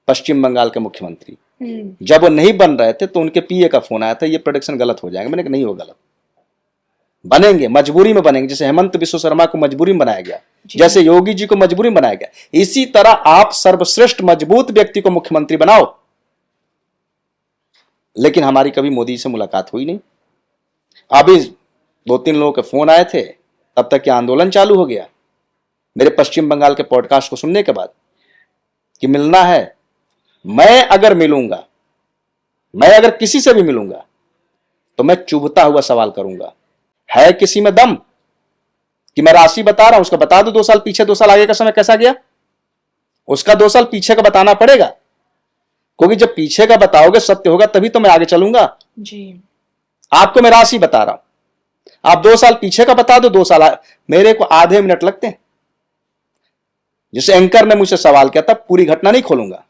पश्चिम बंगाल के मुख्यमंत्री, जब वो नहीं बन रहे थे तो उनके पीए का फोन आया था, ये प्रोडिक्शन गलत हो जाएंगे। मैंने कहा नहीं हो गलत, बनेंगे, मजबूरी में बनेंगे। जैसे हेमंत बिश्व शर्मा को मजबूरी में बनाया गया, जैसे योगी जी को मजबूरी में बनाया गया, इसी तरह आप सर्वश्रेष्ठ मजबूत व्यक्ति को मुख्यमंत्री बनाओ। लेकिन हमारी कभी मोदी से मुलाकात हुई नहीं। अभी 2-3 लोगों के फोन आए थे, तब तक ये आंदोलन चालू हो गया मेरे पश्चिम बंगाल के पॉडकास्ट को सुनने के बाद कि मिलना है। मैं अगर मिलूंगा, मैं अगर किसी से भी मिलूंगा तो मैं चुभता हुआ सवाल करूंगा, है किसी में दम कि मैं राशि बता रहा हूं उसका बता दो, 2 साल पीछे 2 साल आगे का समय कैसा गया, उसका 2 साल पीछे का बताना पड़ेगा। क्योंकि जब पीछे का बताओगे, सत्य होगा, तभी तो मैं आगे चलूंगा जी। आपको मैं राशि बता रहा हूं, आप 2 साल पीछे का बता दो, 2 साल मेरे को आधे मिनट लगते हैं। जैसे एंकर ने मुझसे सवाल किया था, पूरी घटना नहीं खोलूंगा।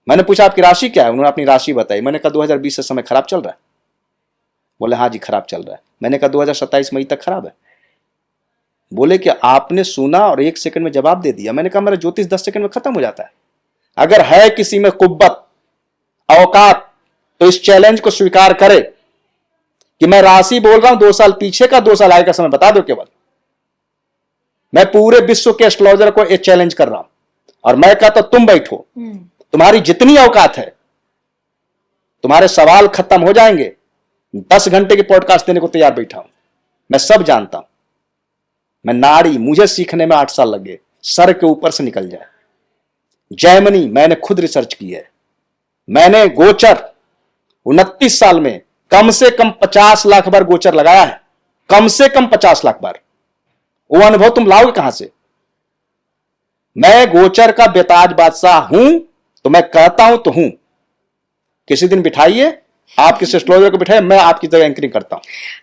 मैंने पूछा आपकी राशि क्या है, उन्होंने अपनी राशि बताई। मैंने कहा 2020 से समय खराब चल रहा है। बोले हाँ जी खराब चल रहा है। मैंने कहा 2027 मई तक खराब है। बोले कि आपने सुना और 1 सेकंड में जवाब दे दिया। मैंने कहा मेरा ज्योतिष 10 सेकंड में खत्म हो जाता है। अगर है किसी में कुव्वत, औकात, तो इस चैलेंज को स्वीकार करे कि मैं राशि बोल रहा हूं, 2 साल पीछे का 2 साल आगे का समय बता दो केवल। मैं पूरे विश्व के एस्ट्रोलॉजर को एक चैलेंज कर रहा हूं और मैं कहता तुम बैठो, तुम्हारी जितनी औकात है, तुम्हारे सवाल खत्म हो जाएंगे। 10 घंटे की पॉडकास्ट देने को तैयार बैठा हूं। मैं सब जानता हूं। मैं नाड़ी, मुझे सीखने में 8 साल लगे, सर के ऊपर से निकल जाए। जैमिनी मैंने खुद रिसर्च की है। मैंने गोचर 29 साल में कम से कम 50 लाख बार गोचर लगाया है, कम से कम 50 लाख बार। वो अनुभव तुम लाओगे कहां से? मैं गोचर का बेताज बादशाह हूं, तो मैं कहता हूं तो हूं। किसी दिन बिठाइए, आप किस एस्ट्रोलॉजर को बिठाइए, मैं आपकी जगह एंकरिंग करता हूं।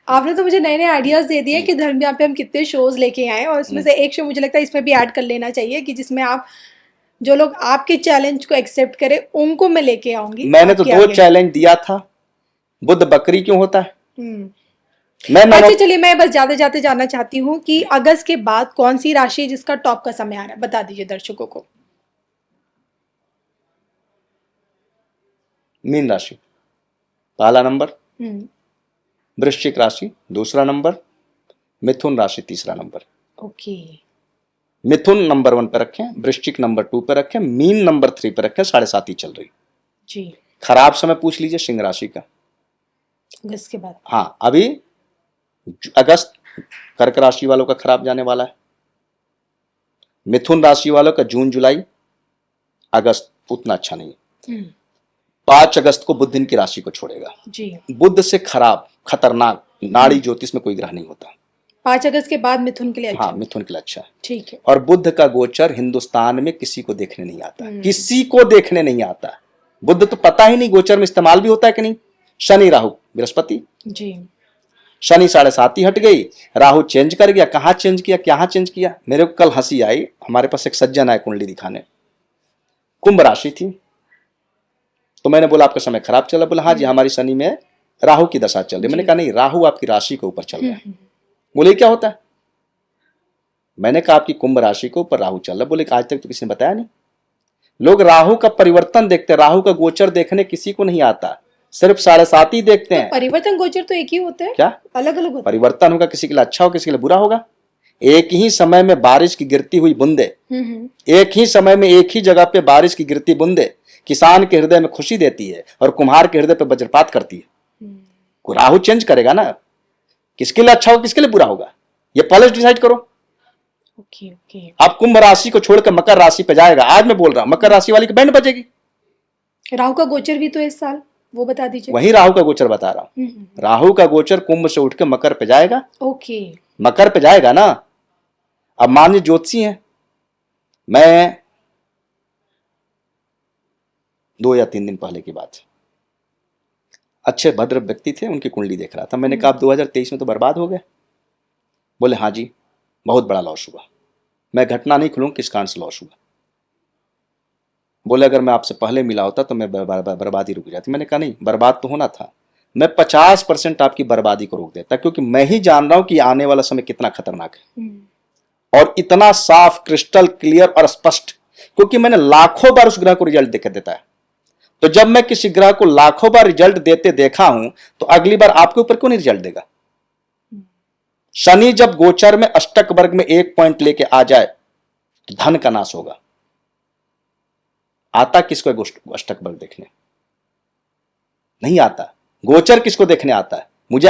आपने तो मुझे नए नए आइडियाज दे दिए कि धर्म पे हम कितने शोज लेके आए, और उसमें से एक शो मुझे लगता है इसमें भी ऐड कर लेना चाहिए कि जिसमें आप, जो लोग आपके चैलेंज को एक्सेप्ट करें, उनको मैं लेके आऊंगी। मैंने तो 2 चैलेंज दिया था। बुद्ध बकरी क्यों होता है? अच्छा चलिए, मैं बस जाते जाते जानना चाहती हूँ कि अगस्त के बाद कौन सी राशि है जिसका टॉप का समय आ रहा है, बता दीजिए दर्शकों को। मीन राशि पहला नंबर, वृश्चिक राशि दूसरा नंबर, मिथुन राशि तीसरा नंबर। ओके। मिथुन नंबर 1 पे रखें, वृश्चिक नंबर 2 पे रखें, मीन नंबर 3 पे रखें। 7.5 ही चल रही जी। खराब समय पूछ लीजिए सिंह राशि का, अगस्त के बाद। हाँ, अभी अगस्त कर्क राशि वालों का खराब जाने वाला है। मिथुन राशि वालों का जून जुलाई, अगस्त उतना अच्छा नहीं है। 5 अगस्त को बुध इनकी राशि को छोड़ेगा जी। बुध से खराब, खतरनाक, नाड़ी ज्योतिष में कोई ग्रह नहीं होता। 5 अगस्त के बाद मिथुन के लिए अच्छा। हाँ, मिथुन के लिए अच्छा है। ठीक है। और बुध का गोचर हिंदुस्तान में किसी को देखने नहीं आता, किसी को देखने नहीं आता। बुध तो पता ही नहीं गोचर में इस्तेमाल भी होता है कि नहीं। शनि राहु बृहस्पति जी, शनि 7.5 हट गई, राहु चेंज कर गया। कहाँ चेंज किया, क्या चेंज किया? मेरे को कल हंसी आई, हमारे पास एक सज्जन आए कुंडली दिखाने, कुंभ राशि थी, तो मैंने बोला आपका समय खराब चला, बोला हाँ जी हमारी शनि में राहु की दशा चल रही। मैंने कहा नहीं, राहु आपकी राशि के ऊपर चल रहा है। बोले क्या होता है? मैंने कहा आपकी कुंभ राशि के ऊपर राहु चल रहा है। बोले आज तक तो किसी ने बताया नहीं। लोग राहु का परिवर्तन देखते हैं, राहु का गोचर देखने किसी को नहीं आता, सिर्फ 7.5 ही देखते हैं। परिवर्तन गोचर तो एक ही होता है क्या? अलग अलग होता है। परिवर्तन होगा, किसी के लिए अच्छा हो, किसी के लिए बुरा होगा। एक ही समय में बारिश की गिरती हुई बूंदे, एक ही समय में एक ही जगह पे बारिश की गिरती बूंदे किसान के हृदय में खुशी देती है और कुम्हार के हृदय पे वज्रपात करती है। राहु चेंज करेगा ना, किसके लिए अच्छा होगा, किसके लिए बुरा होगा, ये पहले डिसाइड करो। Okay okay. अब कुंभ राशि को छोड़कर मकर राशि पे जाएगा। आज मैं बोल रहा हूं मकर राशि वाली की बैंड बजेगी। राहु का गोचर भी तो इस साल, वो बता दीजिए। वही राहु का गोचर बता रहा हूं। राहु का गोचर कुंभ से उठ के मकर पे जाएगा। ओके। मकर पे जाएगा ना। अब मान्य ज्योतिषी हैं, मैं 2 या 3 दिन पहले की बात, अच्छे भद्र व्यक्ति थे, उनकी कुंडली देख रहा था। मैंने कहा आप 2023 में तो बर्बाद हो गए। बोले हाँ जी बहुत बड़ा लॉस हुआ। मैं घटना नहीं खुलूंगा किस कारण से लॉस हुआ। बोले अगर मैं आपसे पहले मिला होता तो मैं बर्बादी रुक जाती। मैंने कहा नहीं, बर्बाद तो होना था, मैं 50% आपकी बर्बादी को रोक देता, क्योंकि मैं ही जान रहा हूं कि आने वाला समय कितना खतरनाक है और इतना साफ क्रिस्टल क्लियर और स्पष्ट, क्योंकि मैंने लाखों बार उस ग्रह को रिजल्ट देकर देता है। तो जब मैं किसी ग्रह को लाखों बार रिजल्ट देते देखा हूं तो अगली बार आपके ऊपर क्यों नहीं रिजल्ट देगा। शनि जब गोचर में अष्टक वर्ग में 1 पॉइंट लेके आ जाए तो धन का नाश होगा। आता किसको अष्टक वर्ग देखने? नहीं आता। गोचर किसको देखने आता है? मुझे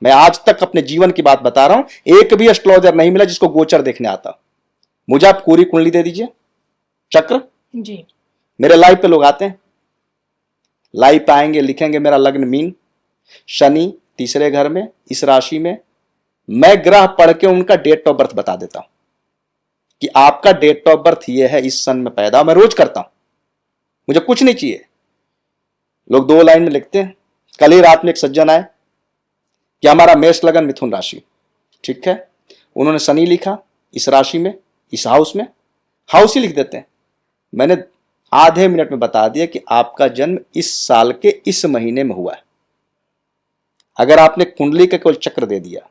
मैं आज तक अपने जीवन की बात बता रहा हूं, एक भी एस्ट्रोलॉजर नहीं मिला जिसको गोचर देखने आता। मुझे आप पूरी कुंडली दे दीजिए, चक्र जी। मेरे लाइव पे लोग आते हैं, लाइव पे आएंगे, लिखेंगे मेरा लग्न मीन, शनि 3रे घर में, इस राशि में। मैं ग्रह पढ़ के उनका डेट ऑफ बर्थ बता देता हूं कि आपका डेट ऑफ बर्थ ये है, इस सन में पैदा। मैं रोज करता हूं, मुझे कुछ नहीं चाहिए। लोग 2 लाइन में लिखते हैं। कल ही रात में एक सज्जन आए कि हमारा मेष लगन मिथुन राशि, ठीक है, उन्होंने शनि लिखा इस राशि में, इस हाउस में, हाउस ही लिख देते हैं। मैंने आधे मिनट में बता दिया कि आपका जन्म इस साल के इस महीने में हुआ है। अगर आपने कुंडली का केवल चक्र दे दिया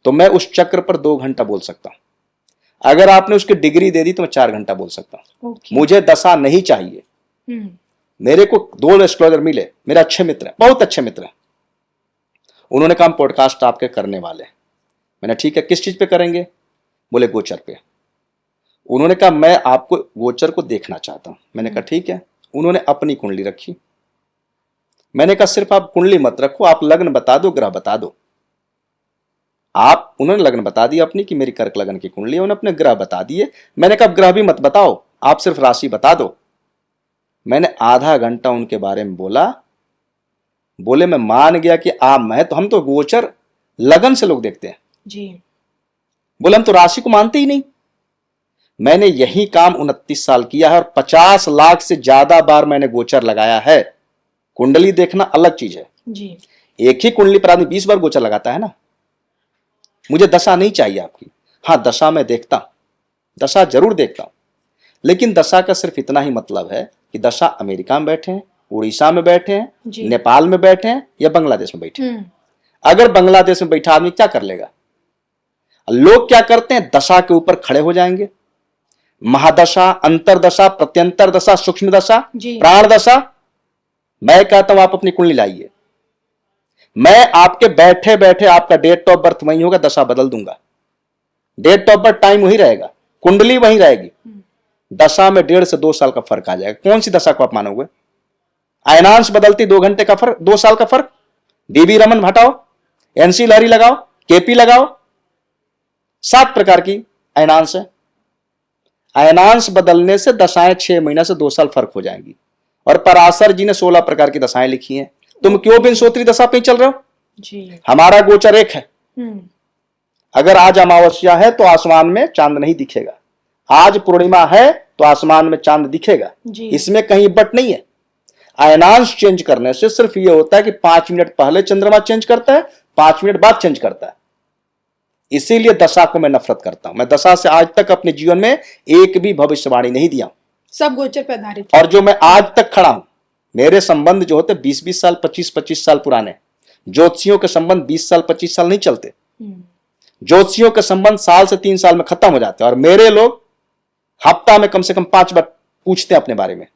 तो मैं उस चक्र पर 2 घंटा बोल सकता हूं। अगर आपने उसकी डिग्री दे दी तो मैं 4 घंटा बोल सकता हूं। मुझे दशा नहीं चाहिए। मेरे को 2 एस्ट्रोलॉजर मिले, मेरे अच्छे मित्र हैं, बहुत अच्छे मित्र हैं। उन्होंने कहा हम पॉडकास्ट आपके करने वाले हैं। मैंने ठीक है, किस चीज पे करेंगे? बोले गोचर पे। उन्होंने कहा मैं आपको गोचर को देखना चाहता हूं। मैंने कहा ठीक है। उन्होंने अपनी कुंडली रखी। मैंने कहा सिर्फ आप कुंडली मत रखो, आप लग्न बता दो, ग्रह बता दो। उन्होंने लग्न बता दिया अपनी कि मेरी कर्क लगन की कुंडली है, उन्होंने अपने ग्रह बता दिए। मैंने कहा ग्रह भी मत बताओ, आप सिर्फ राशि बता दो। मैंने आधा घंटा उनके बारे में बोला। बोले मैं मान गया कि हम तो गोचर लगन से लोग देखते हैं जी। बोले हम तो राशि को मानते ही नहीं। मैंने यही काम 29 साल किया है और 50 लाख से ज्यादा बार मैंने गोचर लगाया है। कुंडली देखना अलग चीज है जी। एक ही कुंडली पर आदमी 20 बार गोचर लगाता है ना। मुझे दशा नहीं चाहिए आपकी। हाँ दशा मैं देखता हूं, दशा जरूर देखता हूं, लेकिन दशा का सिर्फ इतना ही मतलब है कि दशा अमेरिका में बैठे हैं, उड़ीसा में बैठे हैं, नेपाल में बैठे हैं या बांग्लादेश में बैठे हैं। अगर बांग्लादेश में बैठा आदमी क्या कर लेगा? लोग क्या करते हैं, दशा के ऊपर खड़े हो जाएंगे। महादशा, अंतरदशा, प्रत्यंतर दशा, सूक्ष्म दशा, प्राण दशा। मैं कहता हूं आप अपनी कुंडली लाइए, मैं आपके बैठे बैठे आपका डेट ऑफ बर्थ वही होगा, दशा बदल दूंगा। डेट ऑफ बर्थ टाइम वही रहेगा, कुंडली वही रहेगी, दशा में 1.5 से 2 साल का फर्क आ जाएगा। कौन सी दशा को आप मानोगे? अयनांश बदलती 2 घंटे का फर्क, 2 साल का फर्क। डीबी रमन हटाओ, एनसी लहरी लगाओ, केपी लगाओ, 7 प्रकार की अयनांश है। अयनांश बदलने से दशाएं 6 महीना से 2 साल फर्क हो जाएंगी। और पराशर जी ने 16 प्रकार की दशाएं लिखी हैं। तुम क्यों बिनसोत्री दशा पे चल रहे हो जी? हमारा गोचर एक है। अगर आज अमावस्या है तो आसमान में चांद नहीं दिखेगा, आज पूर्णिमा है तो आसमान में चांद दिखेगा, इसमें कहीं बट नहीं है। अयनांश चेंज करने से सिर्फ यह होता है कि 5 मिनट पहले चंद्रमा चेंज करता है, 5 मिनट बाद चेंज करता है। इसीलिए दशा को मैं नफरत करता हूं। मैं दशा से आज तक अपने जीवन में एक भी भविष्यवाणी नहीं दिया, सब गोचर पर आधारित। और जो मैं आज तक खड़ा हूं मेरे संबंध जो होते 20-20 साल, 25-25 साल पुराने। ज्योतिषियों के संबंध 20 साल 25 साल नहीं चलते। ज्योतिषियों के संबंध साल से 3 साल में खत्म हो जाते हैं, और मेरे लोग हफ्ता में कम से कम 5 बार पूछते हैं अपने बारे में।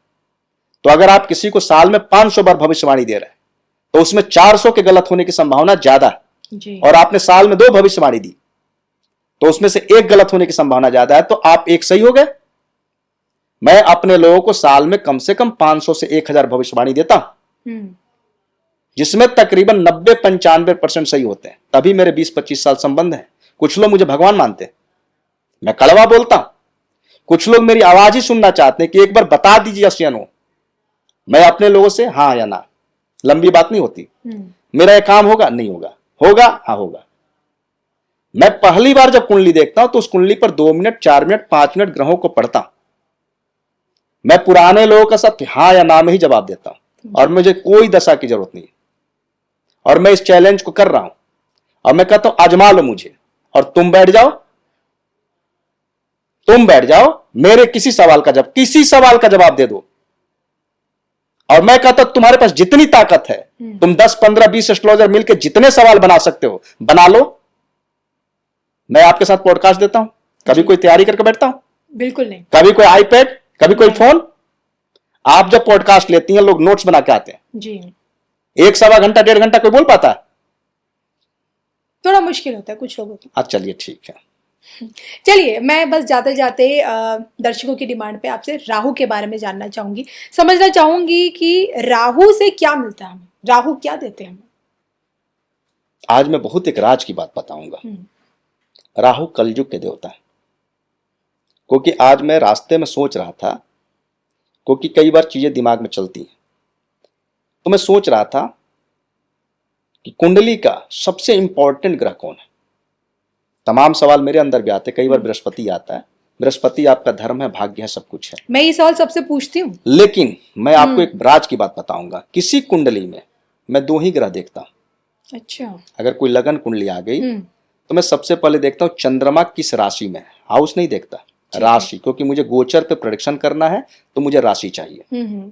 तो अगर आप किसी को साल में 500 बार भविष्यवाणी दे रहे हैं तो उसमें 400 के गलत होने की संभावना ज्यादा है। और आपने साल में 2 भविष्यवाणी दी तो उसमें से 1 गलत होने की संभावना ज्यादा है, तो आप 1 सही हो गए। मैं अपने लोगों को साल में कम से कम 500 से 1000 भविष्यवाणी देता हूं, जिसमें तकरीबन 90-95% सही होते हैं। तभी मेरे 20-25 साल संबंध है। कुछ लोग मुझे भगवान मानते हैं, मैं कड़वा बोलता हूं। कुछ लोग मेरी आवाज ही सुनना चाहते हैं कि एक बार बता दीजिए यस या नो। मैं अपने लोगों से हाँ या ना, लंबी बात नहीं होती। मेरा ये काम होगा, नहीं होगा, होगा, हाँ होगा। मैं पहली बार जब कुंडली देखता हूं तो उस कुंडली पर 2 मिनट, 4 मिनट, 5 मिनट ग्रहों को पढ़ता हूं। मैं पुराने लोगों का सब हाँ या ना में ही जवाब देता हूं, और मुझे कोई दशा की जरूरत नहीं। और मैं इस चैलेंज को कर रहा हूं, और मैं कहता हूं आजमा लो मुझे, और तुम बैठ जाओ मेरे किसी सवाल का जवाब दे दो। और मैं कहता हूं तुम्हारे पास जितनी ताकत है, तुम 10, 15, 20 एस्ट्रोलॉजर मिलकर जितने सवाल बना सकते हो बना लो। मैं आपके साथ पॉडकास्ट देता हूं, कभी कोई तैयारी करके बैठता हूं? बिल्कुल नहीं। कभी कोई आईपैड, कभी कोई फोन। आप जब पॉडकास्ट लेती हैं, लोग नोट्स बना के आते हैं जी। 1 सवा घंटा, 1.5 घंटा कोई बोल पाता है? थोड़ा मुश्किल होता है कुछ लोगों को। अच्छा चलिए ठीक है। चलिए, मैं बस जाते जाते दर्शकों की डिमांड पे आपसे राहु के बारे में जानना चाहूंगी, समझना चाहूंगी कि राहु से क्या मिलता है हमें, राहु क्या देते हैं हमें। आज मैं बहुत एक राज की बात बताऊंगा। राहु कलयुग के देवता है। क्योंकि आज मैं रास्ते में सोच रहा था, क्योंकि कई बार चीजें दिमाग में चलती हैं, तो मैं सोच रहा था कि कुंडली का सबसे इंपॉर्टेंट ग्रह कौन है। तमाम सवाल मेरे अंदर भी आते, कई बार बृहस्पति आता है। बृहस्पति आपका धर्म है, भाग्य है, सब कुछ है। मैं ये सवाल सबसे पूछती हूँ, लेकिन मैं आपको एक राज की बात बताऊंगा। किसी कुंडली में मैं 2 ही ग्रह देखता हूं। अच्छा। अगर कोई लगन कुंडली आ गई तो मैं सबसे पहले देखता हूं चंद्रमा किस राशि में है, हाउस नहीं देखता, राशि। क्योंकि मुझे गोचर पे प्रेडिक्शन करना है तो मुझे राशि चाहिए।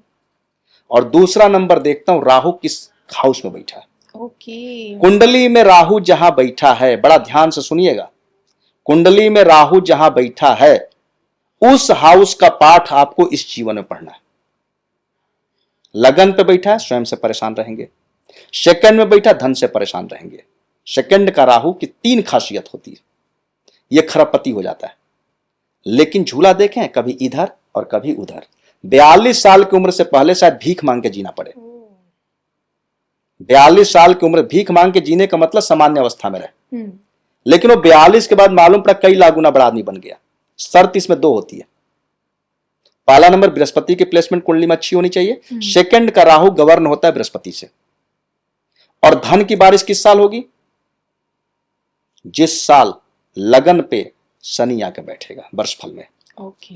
और दूसरा नंबर देखता हूं राहु किस हाउस में बैठा है। ओके। कुंडली में राहु जहां बैठा है, बड़ा ध्यान से सुनिएगा, कुंडली में राहु जहां बैठा है उस हाउस का पाठ आपको इस जीवन में पढ़ना है। लगन पे बैठा है, स्वयं से परेशान रहेंगे। सेकंड में बैठा, धन से परेशान रहेंगे। सेकंड का राहु की 3 खासियत होती है। यह खरबपति हो जाता है। लेकिन झूला देखें, कभी इधर और कभी उधर। 42 साल की उम्र से पहले शायद भीख मांग के जीना पड़े। 42 साल की उम्र भीख मांग के जीने का मतलब सामान्य अवस्था में रहे। लेकिन वो 42 के बाद मालूम पड़ा कई लाख गुना बड़ा आदमी बन गया। शर्त इसमें 2 होती है। पहला नंबर, बृहस्पति की प्लेसमेंट कुंडली में अच्छी होनी चाहिए। सेकंड का राहु गवर्न होता है बृहस्पति से। और धन की बारिश किस साल होगी? जिस साल लगन पे शनि आके बैठेगा वर्षफल में।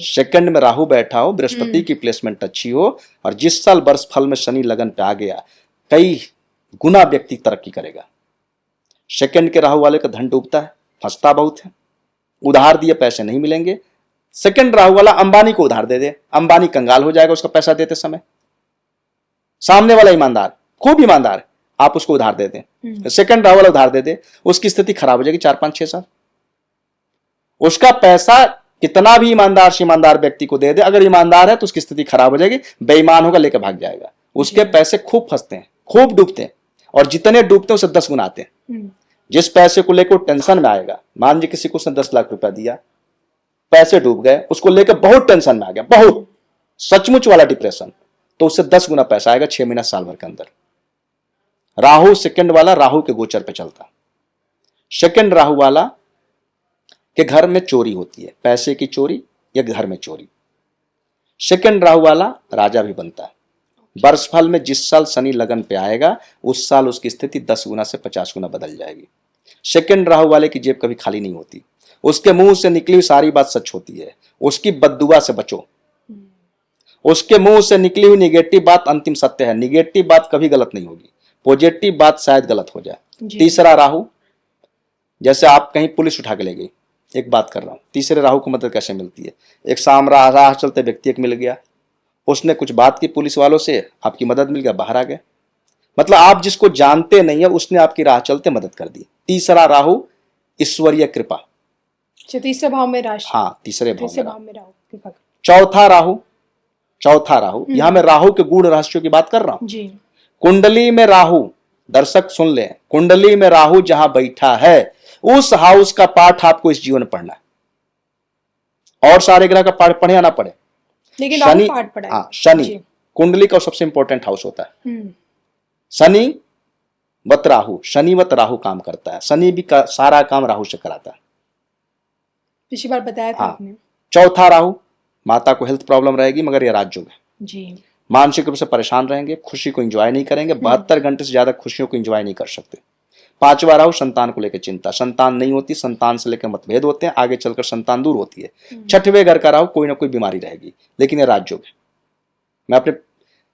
सेकंड में राहु बैठा हो, बृहस्पति की प्लेसमेंट अच्छी हो, और जिस साल वर्षफल में शनि लगन पे आ गया, कई गुना व्यक्ति तरक्की करेगा। सेकंड के राहु वाले का धन डूबता है, फंसता बहुत है, उधार दिए पैसे नहीं मिलेंगे। सेकंड राहु वाला अंबानी को उधार दे दे, अंबानी कंगाल हो जाएगा उसका पैसा देते समय। सामने वाला ईमानदार, खूब ईमानदार, आप उसको उधार दे दें, सेकंड राहु वाला उधार दे दे, उसकी स्थिति खराब हो जाएगी 4, 5, 6 साल। उसका पैसा कितना भी ईमानदार से ईमानदार व्यक्ति को दे दे, अगर ईमानदार है तो उसकी स्थिति खराब हो जाएगी, बेईमान होगा लेकर भाग जाएगा। उसके पैसे खूब फंसते हैं, खूब डूबते हैं, और जितने डूबते हैं उसे 10 गुना आते हैं। जिस पैसे को लेकर टेंशन में आएगा, मान लीजिए किसी को उसने 10 लाख रुपया दिया, पैसे डूब गए, उसको लेकर बहुत टेंशन में आ गया, बहुत सचमुच वाला डिप्रेशन, तो उससे 10 गुना पैसा आएगा 6 महीना, साल भर के अंदर। राहु सेकंड वाला राहु के गोचर पे चलता। सेकंड राहु वाला के घर में चोरी होती है, पैसे की चोरी या घर में चोरी। सेकंड राहु वाला राजा भी बनता है। वर्षफल में जिस साल शनि लगन पे आएगा उस साल उसकी स्थिति 10 गुना से 50 गुना बदल जाएगी। सेकंड राहु वाले की जेब कभी खाली नहीं होती, उसके मुंह से निकली हुई सारी बात सच होती है, उसकी बद्दुआ से बचो। उसके मुंह से निकली हुई निगेटिव बात अंतिम सत्य है, निगेटिव बात कभी गलत नहीं होगी, पॉजिटिव बात शायद गलत हो जाए। तीसरा राहु, जैसे आप कहीं पुलिस उठा के ले गई, एक बात कर रहा हूं, तीसरे राहु को मदद कैसे मिलती है? एक राह चलते व्यक्ति एक मिल गया, उसने कुछ बात की पुलिस वालों से, आपकी मदद मिल गया, बाहर आ गए। मतलब आप जिसको जानते नहीं है उसने आपकी राह चलते मदद कर दी। तीसरा राहु ईश्वरीय कृपा। अच्छा, तीसरे भाव में राशि। हाँ, तीसरे भाव तीसरे में भाव में राहु कृपा। चौथा राहु, यहां मैं राहु के गूढ़ रहस्यों की बात कर रहा हूं। जी। कुंडली में राहु, दर्शक सुन ले, कुंडली में राहु जहां बैठा है उस हाउस का पाठ आपको इस जीवन में पढ़ना है। और सारे ग्रह का पाठ पढ़े या ना पढ़े, लेकिन राहु शनि, पाठ पढ़ा है। हाँ शनि जी। कुंडली का सबसे इंपॉर्टेंट हाउस होता है। हम्म। शनि वत राहु, शनिवत राहु काम करता है। शनि भी सारा काम राहु से कराता है। पिछली बार बताया था हाँ। आपने। चौथा राहु, माता को हेल्थ प्रॉब्लम रहेगी, मगर ये राजयोग है। जी। मानसिक रूप से परेशान रहेंगे, खुशी को एंजॉय नहीं करेंगे, 72 घंटे से ज्यादा खुशियों को एंजॉय नहीं कर सकते। पांचवा राहु, संतान को लेकर चिंता, संतान नहीं होती, संतान से लेकर मतभेद होते हैं, आगे चलकर संतान दूर होती है। छठवें घर का राहु, कोई ना कोई बीमारी रहेगी, लेकिन ये राजयोग है। मैं अपने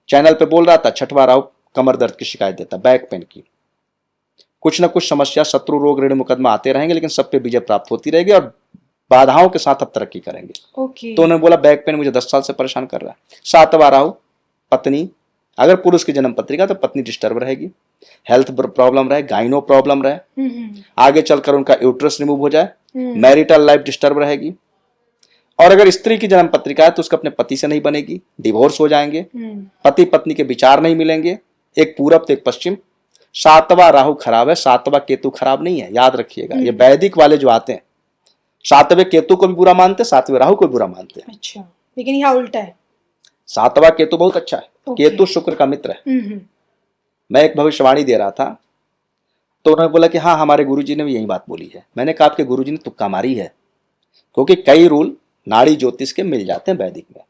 चैनल पे बोल रहा था, छठवां राहु कमर दर्द की शिकायत देता, बैक पेन की, कुछ ना कुछ समस्या, शत्रु रोग ऋण मुकदमा आते रहेंगे, लेकिन सब पे विजय प्राप्त होती रहेगी और बाधाओं के साथ अब तरक्की करेंगे। ओके। तो उन्होंने बोला बैक पेन मुझे 10 साल से परेशान कर रहा है। सातवां राहु, पत्नी, अगर पुरुष की जन्म पत्रिका तो पत्नी डिस्टर्ब रहेगी, हेल्थ प्रॉब्लम रहे, गाइनो प्रॉब्लम रहे, आगे चलकर उनका यूट्रस रिमूव हो जाए, मैरिटल लाइफ डिस्टर्ब रहेगी। और अगर स्त्री की जन्म पत्रिका है तो उसका अपने पति से नहीं बनेगी, डिवोर्स हो जाएंगे, पति पत्नी के विचार नहीं मिलेंगे, एक पूरब तो एक पश्चिम। सातवां राहु खराब है, सातवां केतु खराब नहीं है, याद रखिएगा। ये वैदिक वाले जो आते हैं सातवें केतु को भी बुरा मानते, सातवें राहु को भी बुरा मानते हैं। अच्छा, लेकिन यहाँ उल्टा है। सातवां केतु बहुत अच्छा है, केतु शुक्र का मित्र है। मैं एक भविष्यवाणी दे रहा था तो उन्होंने बोला कि हाँ हमारे गुरुजी ने भी यही बात बोली है। मैंने कहा आपके गुरुजी ने तुक्का मारी है, क्योंकि कई रूल नाड़ी ज्योतिष के मिल जाते हैं वैदिक में।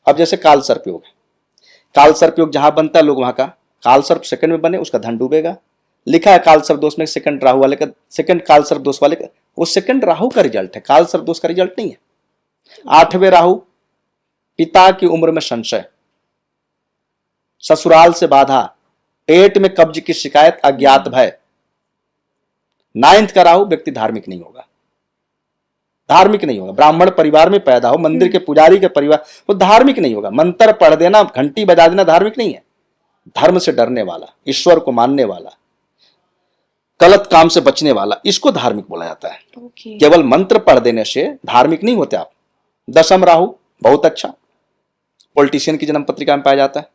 अब जैसे काल सर्प योग है, काल सर्प योग जहां बनता है लोग वहां का काल सर्प सेकंड में बने, उसका धन डूबेगा। लिखा है काल सर्प दोष में सेकंड राहु वाले का, सेकंड काल सर्प दोष वाले का, वो सेकंड राहु का रिजल्ट है, काल सर्प दोष का रिजल्ट नहीं है। आठवें राहु, पिता की उम्र में संशय, ससुराल से बाधा, पेट में कब्ज की शिकायत, अज्ञात भय। नाइन्थ का राहु, व्यक्ति धार्मिक नहीं होगा, धार्मिक नहीं होगा। ब्राह्मण परिवार में पैदा हो, मंदिर के पुजारी के परिवार, वो धार्मिक नहीं होगा। मंत्र पढ़ देना, घंटी बजा देना धार्मिक नहीं है। धर्म से डरने वाला, ईश्वर को मानने वाला, गलत काम से बचने वाला, इसको धार्मिक बोला जाता है। केवल मंत्र पढ़ देने से धार्मिक नहीं होते आप। दसम राहु बहुत अच्छा, पॉलिटिशियन की जन्म पत्रिका में पाया जाता है।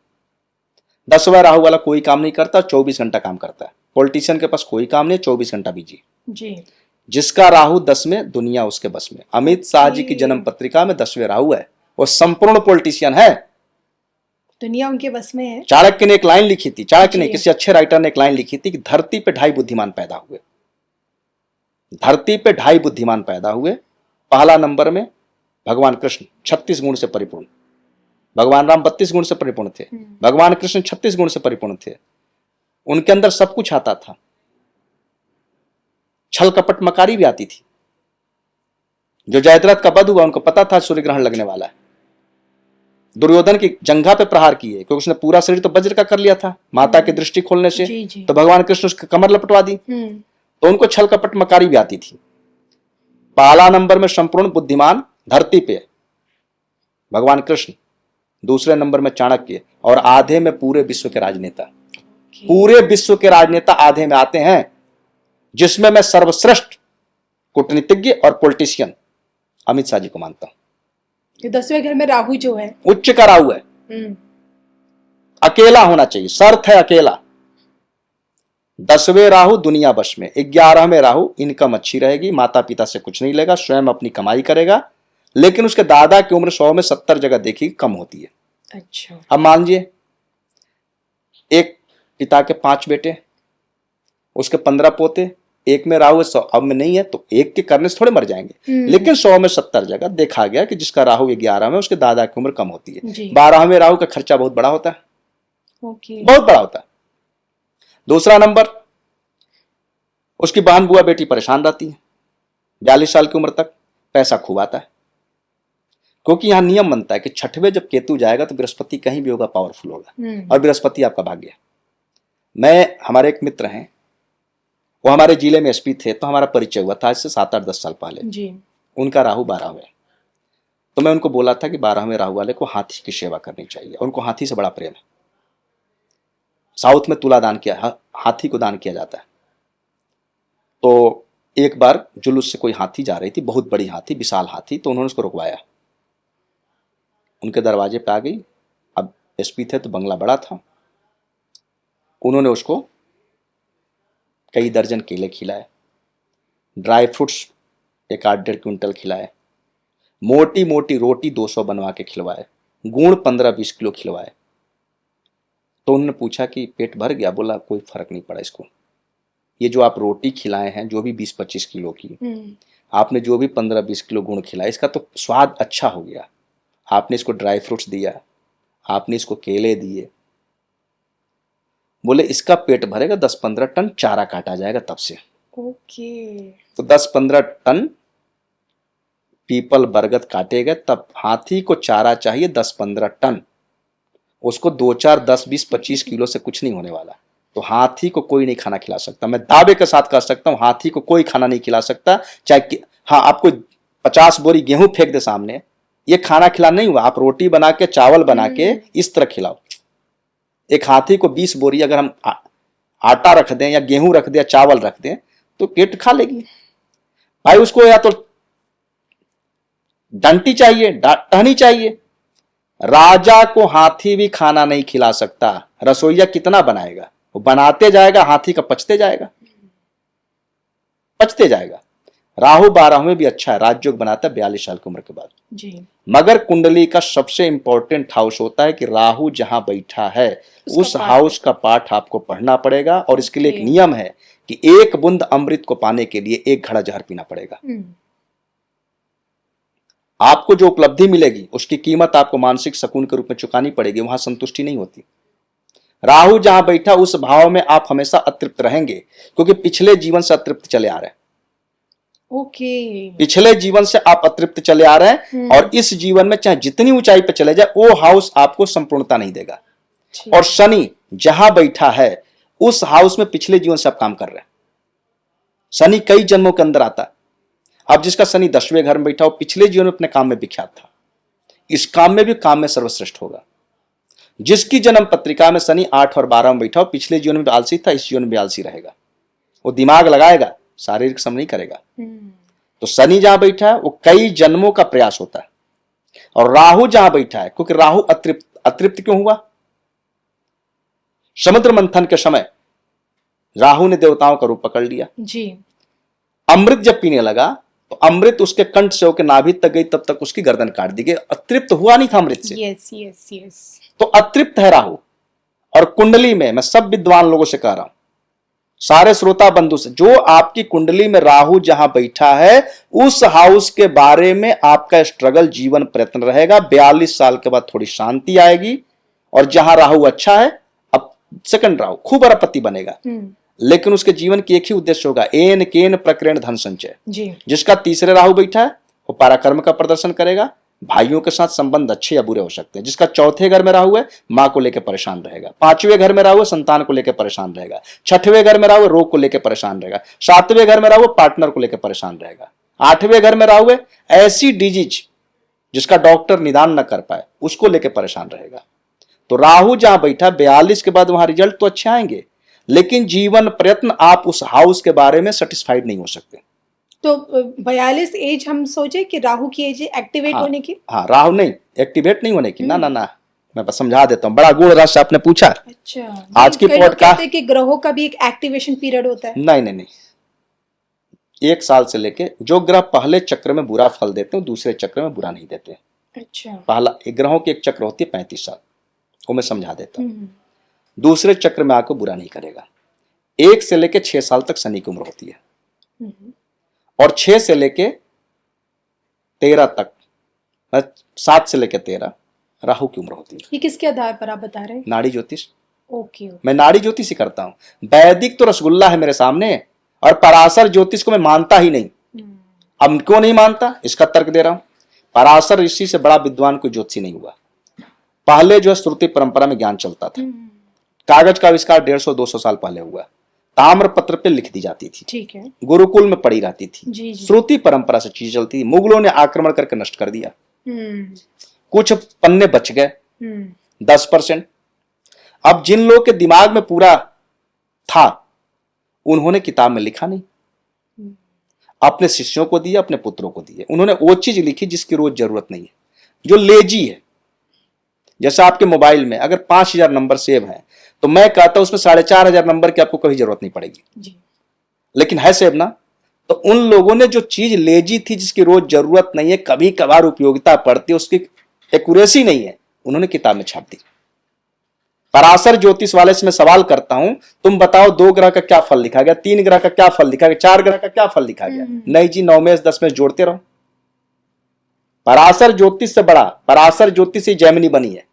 10वां राहु वाला कोई काम नहीं करता, 24 घंटा काम करता है। पॉलिटिशियन के पास कोई काम नहीं, 24 घंटा बिजी जी। जिसका राहु 10 में, दुनिया उसके बस में। अमित शाह जी की जन्म पत्रिका में 10वें राहु है, वो संपूर्ण पॉलिटिशियन है, दुनिया उनके बस में है। चाणक्य ने एक लाइन लिखी थी, चाणक्य ने, किसी अच्छे राइटर ने एक लाइन लिखी थी कि धरती पे 2.5 बुद्धिमान पैदा हुए, धरती पे 2.5 बुद्धिमान पैदा हुए। पहला नंबर में भगवान कृष्ण 36 गुण से परिपूर्ण, भगवान राम 32 गुण से परिपूर्ण थे, भगवान कृष्ण 36 गुण से परिपूर्ण थे। उनके अंदर सब कुछ आता था, छल कपट मकारी भी आती थी। जो जयद्रथ का वध हुआ उनको पता था सूर्य ग्रहण लगने वाला है, दुर्योधन की जंघा पे प्रहार किए, क्योंकि उसने पूरा शरीर तो वज्र का कर लिया था माता की दृष्टि खोलने से। जी। तो भगवान कृष्ण उसकी कमर लपटवा दी, तो उनको छल कपट मकारी भी आती थी। पहला नंबर में संपूर्ण बुद्धिमान धरती पे भगवान कृष्ण, दूसरे नंबर में चाणक्य, और आधे में पूरे विश्व के राजनेता। पूरे विश्व के राजनेता आधे में आते हैं, जिसमें मैं सर्वश्रेष्ठ कूटनीतिज्ञ और पॉलिटिशियन अमित शाह जी को मानता हूं। 10वें घर में राहु जो है उच्च का राहु है, अकेला होना चाहिए, शर्त है अकेला। 10वें राहु दुनिया बश में। 11वें राहु इनकम अच्छी रहेगी, माता पिता से कुछ नहीं लेगा, स्वयं अपनी कमाई करेगा, लेकिन उसके दादा की उम्र 100 में 70 जगह देखी कम होती है। अच्छा। अब मान लीजिए एक पिता के 5 बेटे, उसके 15 पोते, एक में राहु 100, अब में नहीं है तो एक के करने से थोड़े मर जाएंगे, लेकिन 100 में 70 जगह देखा गया कि जिसका राहु 11 में उसके दादा की उम्र कम होती है। 12वें राहु का खर्चा बहुत बड़ा होता है, बहुत बड़ा होता है। दूसरा नंबर, उसकी बहन बुआ बेटी परेशान रहती है, 42 साल की उम्र तक पैसा खूब आता है, क्योंकि यहां नियम बनता है कि 6वें जब केतु जाएगा तो बृहस्पति कहीं भी होगा पावरफुल होगा, और बृहस्पति आपका भाग्य है। मैं, हमारे एक मित्र हैं, वो हमारे जिले में एसपी थे, तो हमारा परिचय हुआ था आज से 7-8-10 साल पहले जी। उनका राहु 12 है, तो मैं उनको बोला था कि 12वें राहु वाले को हाथी की सेवा करनी चाहिए, और उनको हाथी से बड़ा प्रेम है। साउथ में तुला दान किया, हाथी को दान किया जाता है। तो एक बार जुलूस से कोई हाथी जा रही थी, बहुत बड़ी हाथी, विशाल हाथी, तो उन्होंने उसको रुकवाया। उनके दरवाजे पे आ गई। अब एसपी थे तो बंगला बड़ा था। उन्होंने उसको कई दर्जन केले खिलाए, ड्राई फ्रूट्स 1-1.5 क्विंटल खिलाए, मोटी मोटी रोटी 200 बनवा के खिलवाए, गुड़ 15-20 किलो खिलवाए। तो उन्होंने पूछा कि पेट भर गया? बोला कोई फर्क नहीं पड़ा इसको। ये जो आप रोटी खिलाए हैं, जो भी 20-25 किलो की, आपने जो भी 15-20 किलो गुड़ खिलाया, इसका तो स्वाद अच्छा हो गया। आपने इसको ड्राई फ्रूट्स दिया, आपने इसको केले दिए। बोले इसका पेट भरेगा, 10-15 टन चारा काटा जाएगा तब से। ओके। तो 10-15 टन पीपल बरगद काटे गए, तब हाथी को चारा चाहिए 10-15 टन। उसको 2-4, 10, 20, 25 किलो से कुछ नहीं होने वाला। तो हाथी को कोई नहीं खाना खिला सकता। मैं दावे के साथ कह सकता हूं, हाथी को कोई खाना नहीं खिला सकता। चाहे हाँ, आपको 50 बोरी गेहूं फेंक दे सामने, ये खाना खिलाना नहीं हुआ। आप रोटी बना के, चावल बना के इस तरह खिलाओ। एक हाथी को 20 बोरी अगर हम आटा रख दें, या गेहूं रख दें, या चावल रख दें, तो पेट खा लेगी भाई। उसको या तो डंटी चाहिए, टहनी चाहिए। राजा को हाथी भी खाना नहीं खिला सकता। रसोईया कितना बनाएगा? वो बनाते जाएगा, हाथी का पचते जाएगा, पचते जाएगा। राहु 12 में भी अच्छा है, राजयोग बनाता है 42 साल की उम्र के बाद जी। मगर कुंडली का सबसे इंपॉर्टेंट हाउस होता है कि राहु जहां बैठा है उस हाउस का पाठ आपको पढ़ना पड़ेगा। और इसके लिए एक नियम है कि 1 बूंद अमृत को पाने के लिए 1 घड़ा जहर पीना पड़ेगा। आपको जो उपलब्धि मिलेगी उसकी कीमत आपको मानसिक सुकून के रूप में चुकानी पड़ेगी। वहां संतुष्टि नहीं होती। राहु जहां बैठा उस भाव में आप हमेशा अतृप्त रहेंगे, क्योंकि पिछले जीवन से अतृप्त चले आ रहे हैं। ओके। पिछले जीवन से आप अतृप्त चले आ रहे हैं, और इस जीवन में चाहे जितनी ऊंचाई पे चले जाए, वो हाउस आपको संपूर्णता नहीं देगा। और शनि जहां बैठा है उस हाउस में पिछले जीवन से आप काम कर रहे हैं। शनि कई जन्मों के अंदर आता है। अब जिसका शनि 10वें घर में बैठा हो, पिछले जीवन में अपने काम में विख्यात था, इस काम में भी काम में सर्वश्रेष्ठ होगा। जिसकी जन्म पत्रिका में शनि 8 और 12 में बैठा हो, पिछले जीवन में भी आलसी था, इस जीवन में भी आलसी रहेगा। वो दिमाग लगाएगा, शारीरिक श्रम नहीं करेगा। तो शनि जहां बैठा है वो कई जन्मों का प्रयास होता है। और राहु जहां बैठा है, क्योंकि राहु अतृप्त क्यों हुआ? समुद्र मंथन के समय राहु ने देवताओं का रूप पकड़ लिया जी। अमृत जब पीने लगा तो अमृत उसके कंठ से होकर नाभि तक गई, तब तक उसकी गर्दन काट दी गई। अतृप्त हुआ नहीं था अमृत से। Yes yes yes. तो अतृप्त है राहु। और कुंडली में मैं सब विद्वान लोगों से कह रहा हूं, सारे श्रोता बंधु से, जो आपकी कुंडली में राहु जहां बैठा है उस हाउस के बारे में आपका स्ट्रगल जीवन प्रयत्न रहेगा। 42 साल के बाद थोड़ी शांति आएगी। और जहां राहु अच्छा है, अब सेकंड राहु खूब अरबपति बनेगा, लेकिन उसके जीवन की एक ही उद्देश्य होगा, एन केन प्रकरण धन संचय। जिसका तीसरे राहु बैठा है वो पराक्रम का प्रदर्शन करेगा। भाइयों के साथ संबंध अच्छे या बुरे हो सकते हैं। जिसका चौथे घर में राहु है, मां को लेकर परेशान रहेगा। 5वें घर में राहु है, संतान को लेकर परेशान रहेगा। 6वें घर में राहु है, रोग को लेकर परेशान रहेगा। 7वें घर में राहु है, पार्टनर को लेकर परेशान रहेगा। 8वें घर में राहु है, ऐसी डिजीज जिसका डॉक्टर निदान न कर पाए उसको लेकर परेशान रहेगा। तो राहु जहां बैठा 42 के बाद वहां रिजल्ट तो अच्छे आएंगे, लेकिन जीवन प्रयत्न आप उस हाउस के बारे में सेटिस्फाइड नहीं हो सकते। तो 42 एज हम सोचे कि राहु की एज एक्टिवेट होने की? हाँ, राहु नहीं, एक्टिवेट नहीं होने की। ना ना ना, मैं बस समझा देता हूँ। बड़ा गूढ़ रहस्य आपने पूछा। अच्छा। आज की पॉडकास्ट कि ग्रहों का भी एक एक्टिवेशन पीरियड होता है? नहीं नहीं नहीं, 1 साल से लेके जो ग्रह पहले चक्र में बुरा फल देते हैं दूसरे चक्र में बुरा नहीं देते। अच्छा। पहला ग्रहों की एक चक्र होती है 35 साल, वो मैं समझा देता हूँ। दूसरे चक्र में आकर बुरा नहीं करेगा। 1 से लेके 6 साल तक शनि की उम्र होती है, और 6 से लेके 13 तक, 7 से लेके 13 राहु की उम्र होती है। ये किसके आधार पर आप बता रहे हैं? नाड़ी ज्योतिष। ओके। मैं नाड़ी ज्योतिष ही करता हूं। वैदिक तो रसगुल्ला है मेरे सामने, और पराशर ज्योतिष को मैं मानता ही नहीं। अब क्यों नहीं मानता, इसका तर्क दे रहा हूं। पराशर ऋषि से बड़ा विद्वान कोई ज्योतिषी नहीं हुआ। पहले जो है श्रुति परंपरा में ज्ञान चलता था। कागज का आविष्कार 150-200 साल पहले हुआ। ताम्र पत्र पे लिख दी जाती थी, ठीक है, गुरुकुल में पढ़ी रहती थी। श्रुति परंपरा से चीज चलती थी। मुगलों ने आक्रमण करके नष्ट कर दिया। कुछ पन्ने बच गए, 10%। अब जिन लोगों के दिमाग में पूरा था उन्होंने किताब में लिखा नहीं, अपने शिष्यों को दिया, अपने पुत्रों को दिए। उन्होंने वो चीज लिखी जिसकी रोज जरूरत नहीं है, जो लेजी है। जैसे आपके मोबाइल में अगर 5000 नंबर सेव है तो मैं कहता हूं उसमें 4500 नंबर की आपको कभी जरूरत नहीं पड़ेगी जी। लेकिन है सेव ना। तो उन लोगों ने जो चीज लेजी थी, जिसकी रोज जरूरत नहीं है, कभी कभार उपयोगिता पड़ती है, उसकी एक्यूरेसी नहीं है, उन्होंने किताब में छाप दी। पराशर ज्योतिष वाले से मैं सवाल करता हूं, तुम बताओ 2 ग्रह का क्या फल लिखा गया, 3 ग्रह का क्या फल लिखा गया, 4 ग्रह का क्या फल लिखा गया? नहीं जी, 9 में 10 में जोड़ते रहो। पराशर ज्योतिष से बड़ा, पराशर ज्योतिष से जैमिनी बनी है,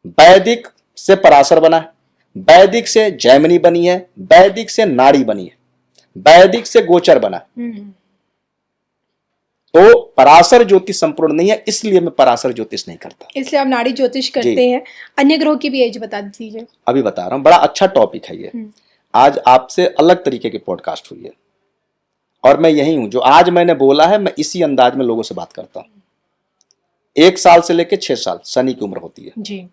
वैदिक से पराशर बना है, वैदिक से जैमिनी बनी है, वैदिक से नाड़ी बनी है, वैदिक से गोचर बना। तो पराशर ज्योतिष संपूर्ण नहीं है, इसलिए मैं पराशर ज्योतिष नहीं करता। इसलिए आप नाड़ी ज्योतिष करते हैं। अन्य ग्रहों की भी एज बता दीजिए। अभी बता रहा हूं, बड़ा अच्छा टॉपिक है ये। आज आपसे अलग तरीके की पॉडकास्ट हुई है और मैं यही हूं, जो आज मैंने बोला है मैं इसी अंदाज में लोगों से बात करता हूं। 1 साल से लेकर 6 साल शनि की उम्र होती है जी।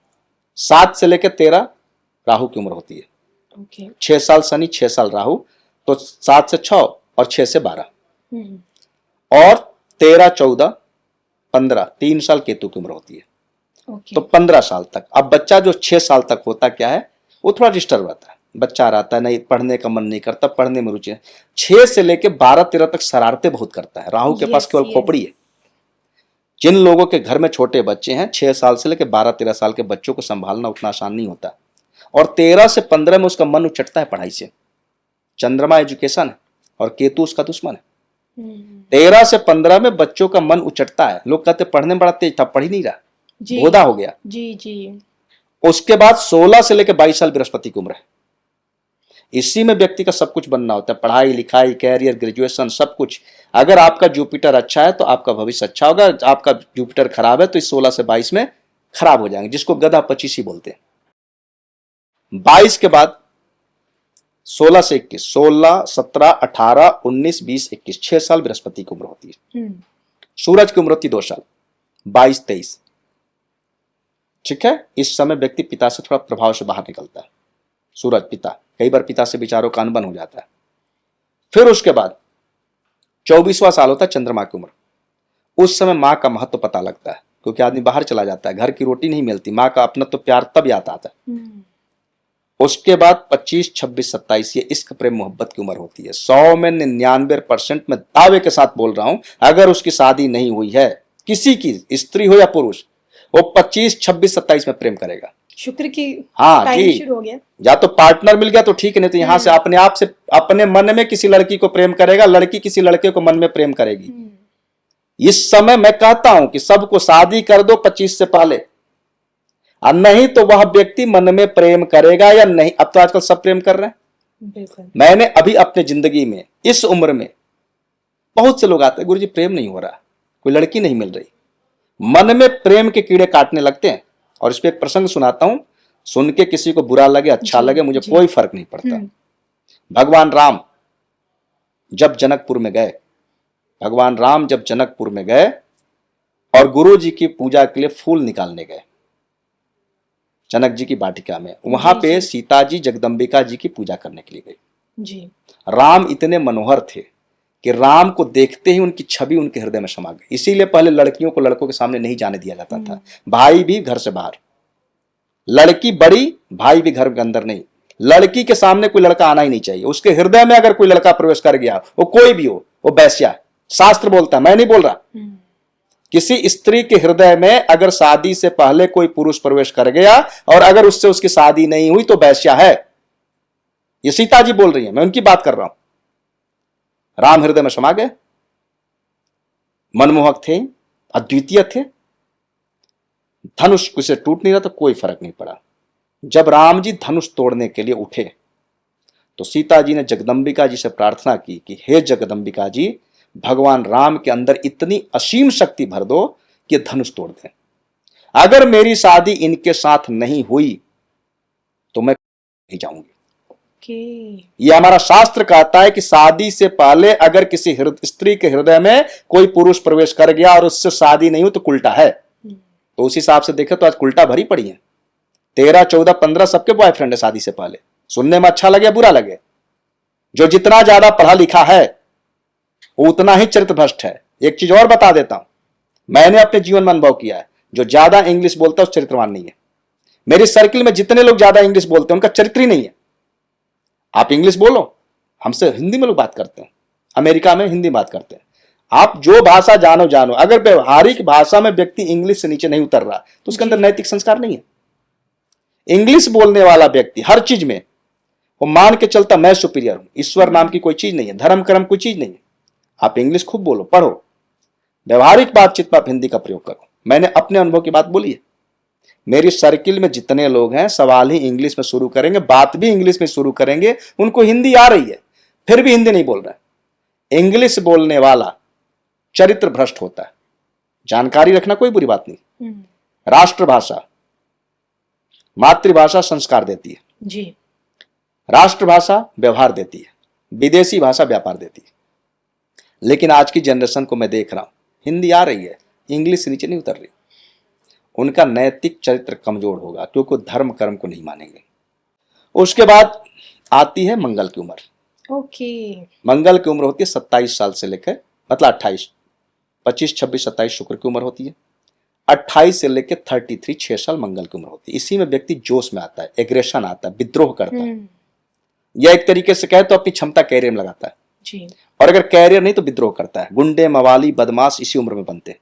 7 से लेकर 13 राहु की उम्र होती है। ओके। 6 साल शनि, 6 साल राहु, तो 7 से 6 और 6 से 12 और 13, 14, 15 3 साल केतु की उम्र होती है। ओके। तो 15 साल तक। अब बच्चा जो 6 साल तक होता क्या है, वो थोड़ा डिस्टर्ब रहता है, बच्चा रहता है, नहीं पढ़ने का मन नहीं करता, पढ़ने में रुचि है। 6 से लेकर 12-13 तक शरारतें बहुत करता है। राहु के पास केवल खोपड़ी है। जिन लोगों के घर में छोटे बच्चे हैं, 6 साल से लेकर 12-13 साल के बच्चों को संभालना उतना आसान नहीं होता, और 13 से 15 में उसका मन उचटता है पढ़ाई से। चंद्रमा एजुकेशन है और केतु उसका दुश्मन है। 13 से 15 में बच्चों का मन उचटता है, लोग कहते पढ़ने में बड़ा तेज था, पढ़ ही नहीं रहा, भोदा हो गया। जी जी। उसके बाद 16 से लेकर 22 साल बृहस्पति की उम्र है। इसी में व्यक्ति का सब कुछ बनना होता है, पढ़ाई लिखाई, कैरियर, ग्रेजुएशन, सब कुछ। अगर आपका जुपिटर अच्छा है तो आपका भविष्य अच्छा होगा, आपका जुपिटर खराब है तो इस 16 से 22 में खराब हो जाएंगे, जिसको गधा 25 ही बोलते हैं। 22 के बाद 16 से 21, 16, 17, 18, 19, 20, 21, 6 साल बृहस्पति की उम्र होती है। सूरज की उम्र होती 2 साल, 22, 23। ठीक है। इस समय व्यक्ति पिता से थोड़ा प्रभाव से बाहर निकलता है। सूरज पिता, कई बार पिता से विचारों का अनबन हो जाता है। फिर उसके बाद 24वां साल होता है चंद्रमा की उम्र। उस समय मां का महत्व पता लगता है, क्योंकि आदमी बाहर चला जाता है, घर की रोटी नहीं मिलती, मां का अपना तो प्यार तब याद आता है। उसके बाद 25, 26, 27 ये इश्क प्रेम मोहब्बत की उम्र होती है। 100 में 99% में दावे के साथ बोल रहा हूं, अगर उसकी शादी नहीं हुई है, किसी की, स्त्री हो या पुरुष, वो 25, 26, 27 में प्रेम करेगा। शुक्र की हाँ जी, शुरू हो गया। या तो पार्टनर मिल गया तो ठीक है, नहीं तो यहां से अपने आप से अपने मन में किसी लड़की को प्रेम करेगा, लड़की किसी लड़के को मन में प्रेम करेगी। इस समय मैं कहता हूं कि सबको शादी कर दो 25 से पहले, और नहीं तो वह व्यक्ति मन में प्रेम करेगा या नहीं। अब तो आजकल सब प्रेम कर रहे हैं। मैंने अभी अपने जिंदगी में इस उम्र में बहुत से लोग आते हैं, गुरुजी प्रेम नहीं हो रहा, कोई लड़की नहीं मिल रही, मन में प्रेम के कीड़े काटने लगते हैं। और इस पे एक प्रसंग सुनाता हूं, सुन के किसी को बुरा लगे अच्छा लगे, मुझे कोई फर्क नहीं पड़ता। भगवान राम जब जनकपुर में गए, भगवान राम जब जनकपुर में गए और गुरु जी की पूजा के लिए फूल निकालने गए जनक जी की वाटिका में, वहां पे सीता जी जगदम्बिका जी की पूजा करने के लिए गई जी। राम इतने मनोहर थे कि राम को देखते ही उनकी छवि उनके हृदय में समा गई। इसीलिए पहले लड़कियों को लड़कों के सामने नहीं जाने दिया जाता था, भाई भी घर से बाहर, लड़की बड़ी, भाई भी घर के अंदर नहीं। लड़की के सामने कोई लड़का आना ही नहीं चाहिए, उसके हृदय में अगर कोई लड़का प्रवेश कर गया, वो कोई भी हो, वो वैश्या है। शास्त्र बोलता है, मैं नहीं बोल रहा। किसी स्त्री के हृदय में अगर शादी से पहले कोई पुरुष प्रवेश कर गया और अगर उससे उसकी शादी नहीं हुई तो वैश्या है। ये सीता जी बोल रही है, मैं उनकी बात कर रहा हूं। राम हृदय में समा गए, मनमोहक थे, अद्वितीय थे, धनुष किसे टूट नहीं रहा तो कोई फर्क नहीं पड़ा। जब राम जी धनुष तोड़ने के लिए उठे तो सीता जी ने जगदम्बिका जी से प्रार्थना की कि हे जगदम्बिका जी, भगवान राम के अंदर इतनी असीम शक्ति भर दो कि धनुष तोड़ दें। अगर मेरी शादी इनके साथ नहीं हुई तो मैं नहीं जाऊंगी। ओके। ये हमारा शास्त्र कहता है कि शादी से पहले अगर किसी स्त्री के हृदय में कोई पुरुष प्रवेश कर गया और उससे शादी नहीं हो तो उल्टा है। तो उस हिसाब से देखे तो आज उल्टा भरी पड़ी है। 13, 14, 15 सबके बॉयफ्रेंड है शादी से पहले। सुनने में अच्छा लगे बुरा लगे, जो जितना ज्यादा पढ़ा लिखा है वो उतना ही चरित्र भ्रष्ट है। एक चीज और बता देता हूं, मैंने अपने जीवन में अनुभव किया है, जो ज्यादा इंग्लिश बोलता है उस चरित्रवान नहीं है। मेरे सर्किल में जितने लोग ज्यादा इंग्लिश बोलते हैं उनका चरित्र ही नहीं है। आप इंग्लिश बोलो, हमसे हिंदी में लोग बात करते हैं, अमेरिका में हिंदी बात करते हैं। आप जो भाषा जानो जानो, अगर व्यवहारिक भाषा में व्यक्ति इंग्लिश से नीचे नहीं उतर रहा तो उसके अंदर नैतिक संस्कार नहीं है। इंग्लिश बोलने वाला व्यक्ति हर चीज में वो मान के चलता मैं सुपीरियर हूं, ईश्वर नाम की कोई चीज नहीं है, धर्म कर्म कोई चीज नहीं है। आप इंग्लिश खूब बोलो, पढ़ो, व्यवहारिक बातचीत में आप हिंदी का प्रयोग करो। मैंने अपने अनुभव की बात बोली है। मेरी सर्किल में जितने लोग हैं सवाल ही इंग्लिश में शुरू करेंगे, बात भी इंग्लिश में शुरू करेंगे, उनको हिंदी आ रही है फिर भी हिंदी नहीं बोल रहे। इंग्लिश बोलने वाला चरित्र भ्रष्ट होता है। जानकारी रखना कोई बुरी बात नहीं। राष्ट्रभाषा, मातृभाषा संस्कार देती है जी, राष्ट्रभाषा व्यवहार देती है, विदेशी भाषा व्यापार देती है। लेकिन आज की जनरेशन को मैं देख रहा हूं, हिंदी आ रही है, इंग्लिश से नीचे नहीं उतर रही। उनका नैतिक चरित्र कमजोर होगा क्योंकि धर्म कर्म को नहीं मानेंगे। उसके बाद आती है मंगल की उम्र। ओके। मंगल की उम्र होती है 27 साल से लेकर, मतलब 28, 25, 26, 27 शुक्र की उम्र होती है। 28 से लेकर 33, 6 साल मंगल की उम्र होती है। इसी में व्यक्ति जोश में आता है, एग्रेशन आता है, विद्रोह करता है, या एक तरीके से कहे तो अपनी क्षमता कैरियर में लगाता है जी। और अगर कैरियर नहीं तो विद्रोह करता है। गुंडे, मवाली, बदमाश इसी उम्र में बनते हैं।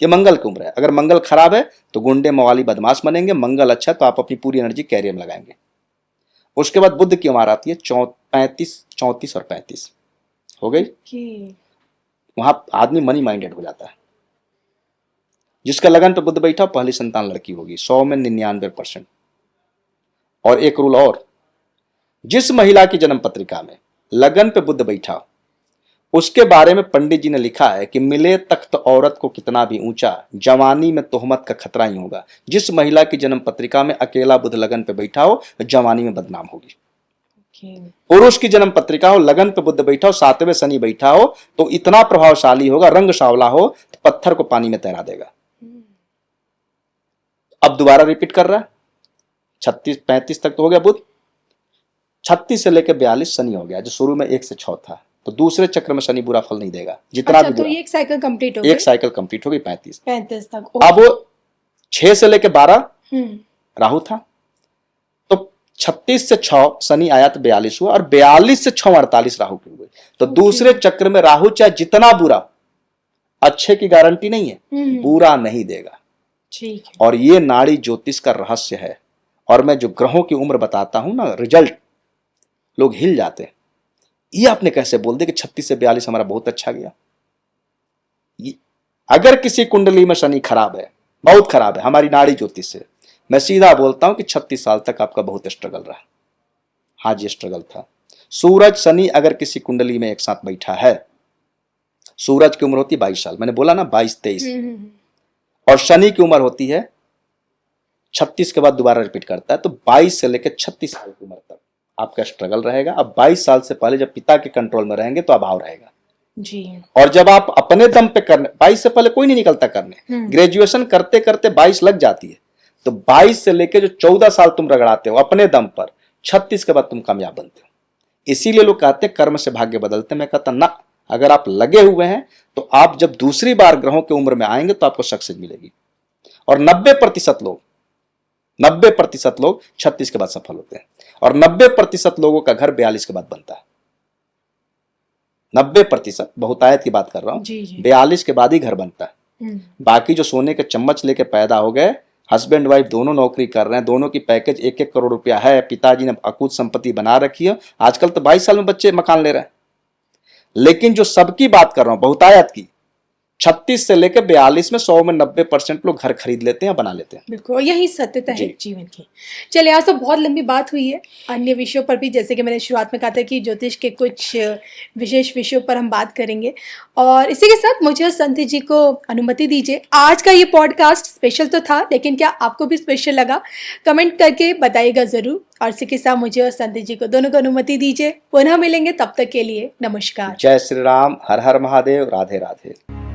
ये मंगल की उम्र है। अगर मंगल खराब है तो गुंडे, मवाली, बदमाश बनेंगे। मंगल अच्छा है तो आप अपनी पूरी एनर्जी कैरियर में लगाएंगे। उसके बाद बुध की उम्र आती है 35, 34 और 35 हो गई। वहां आदमी मनी माइंडेड हो जाता है। जिसका लगन पे बुध बैठा पहली संतान लड़की होगी, 100 में 99%। और एक रूल और, जिस महिला की जन्म पत्रिका में लगन पे बुध बैठा उसके बारे में पंडित जी ने लिखा है कि मिले तख्त औरत को कितना भी ऊंचा, जवानी में तोहमत का खतरा ही होगा। जिस महिला की जन्म पत्रिका में अकेला बुध लगन पे बैठा हो जवानी में बदनाम होगी। पुरुष की जन्म पत्रिका हो, लगन पे बुध बैठा हो, 7वें शनि बैठा हो तो इतना प्रभावशाली होगा, रंग सांवला हो तो पत्थर को पानी में तैरा देगा। अब दोबारा रिपीट कर रहा है। 36, 35 तक तो हो गया बुध, 36 से लेकर 42 शनि हो गया, जो शुरू में 1 से 6 था। तो दूसरे चक्र में शनि बुरा फल नहीं देगा जितना अच्छा, भी तो बुरा। एक साइकिल कंप्लीट हो गई। एक साइकिल कंप्लीट हो गई 35 तक। अब 6 से लेकर 12 राहु था, तो 36 से 6 शनि आया तो 42 हुआ, और 42 से 6 48 राहु की हुई। तो दूसरे चक्र में राहु चाहे जितना बुरा, अच्छे की गारंटी नहीं है, बुरा नहीं देगा। ठीक है। और ये नाड़ी ज्योतिष का रहस्य है। और मैं जो ग्रहों की उम्र बताता हूं ना, रिजल्ट लोग हिल जाते हैं। ये आपने कैसे बोल दिया कि 36 से 42 हमारा बहुत अच्छा गया। अगर किसी कुंडली में शनि खराब है, बहुत खराब है हमारी नाड़ी ज्योतिष से, मैं सीधा बोलता हूं कि 36 साल तक आपका बहुत स्ट्रगल रहा। हाँ जी, स्ट्रगल था। सूरज शनि अगर किसी कुंडली में एक साथ बैठा है, सूरज की उम्र होती है 22 साल, मैंने बोला ना 22, 23, और शनि की उम्र होती है 36 के बाद दोबारा रिपीट करता है, तो 22 से लेकर 36 साल की उम्र तक आपका स्ट्रगल रहेगा। अब 22 साल से पहले जब पिता के कंट्रोल में रहेंगे तो अभाव रहेगा जी। और जब आप अपने दम पे करने, 22 से पहले कोई नहीं निकलता करने, ग्रेजुएशन करते करते 22 लग जाती है, तो 22 से लेकर जो 14 साल तुम रगड़ाते हो अपने दम पर, 36 के बाद तुम कामयाब बनते हो। इसीलिए लोग कहते हैं कर्म से भाग्य बदलते। मैं कहता ना, अगर आप लगे हुए हैं तो आप जब दूसरी बार ग्रहों की उम्र में आएंगे तो आपको सक्सेस मिलेगी। और 90% लोग 36 के बाद सफल होते हैं, और 90% लोगों का घर 42 के बाद बनता है। 90%, बहुतायत की बात कर रहा हूं, 42 के बाद ही घर बनता है। बाकी जो सोने के चम्मच लेके पैदा हो गए, हस्बैंड वाइफ दोनों नौकरी कर रहे हैं, दोनों की पैकेज 1-1 करोड़ रुपया है, पिताजी ने अकूत संपत्ति बना रखी है। आजकल तो 22 साल में बच्चे मकान ले रहे हैं। लेकिन जो सबकी बात कर रहा हूं बहुतायत की, 36 से लेकर 42 में 100 में 90% लोग घर खरीद लेते हैं या बना लेते हैं। बिल्कुल, यही सत्यता है जी। जीवन की। चलिए, आज तो बहुत लंबी बात हुई है अन्य विषयों पर भी, जैसे कि मैंने शुरुआत में कहा था कि ज्योतिष के कुछ विशेष विषयों पर हम बात करेंगे। और इसी के साथ मुझे और संत जी को अनुमति दीजिए। आज का ये पॉडकास्ट स्पेशल तो था, लेकिन क्या आपको भी स्पेशल लगा? कमेंट करके बताइएगा ज़रूर। और इसी के साथ मुझे और संत जी को दोनों को अनुमति दीजिए। पुनः मिलेंगे, तब तक के लिए नमस्कार। जय श्री राम, हर हर महादेव, राधे राधे।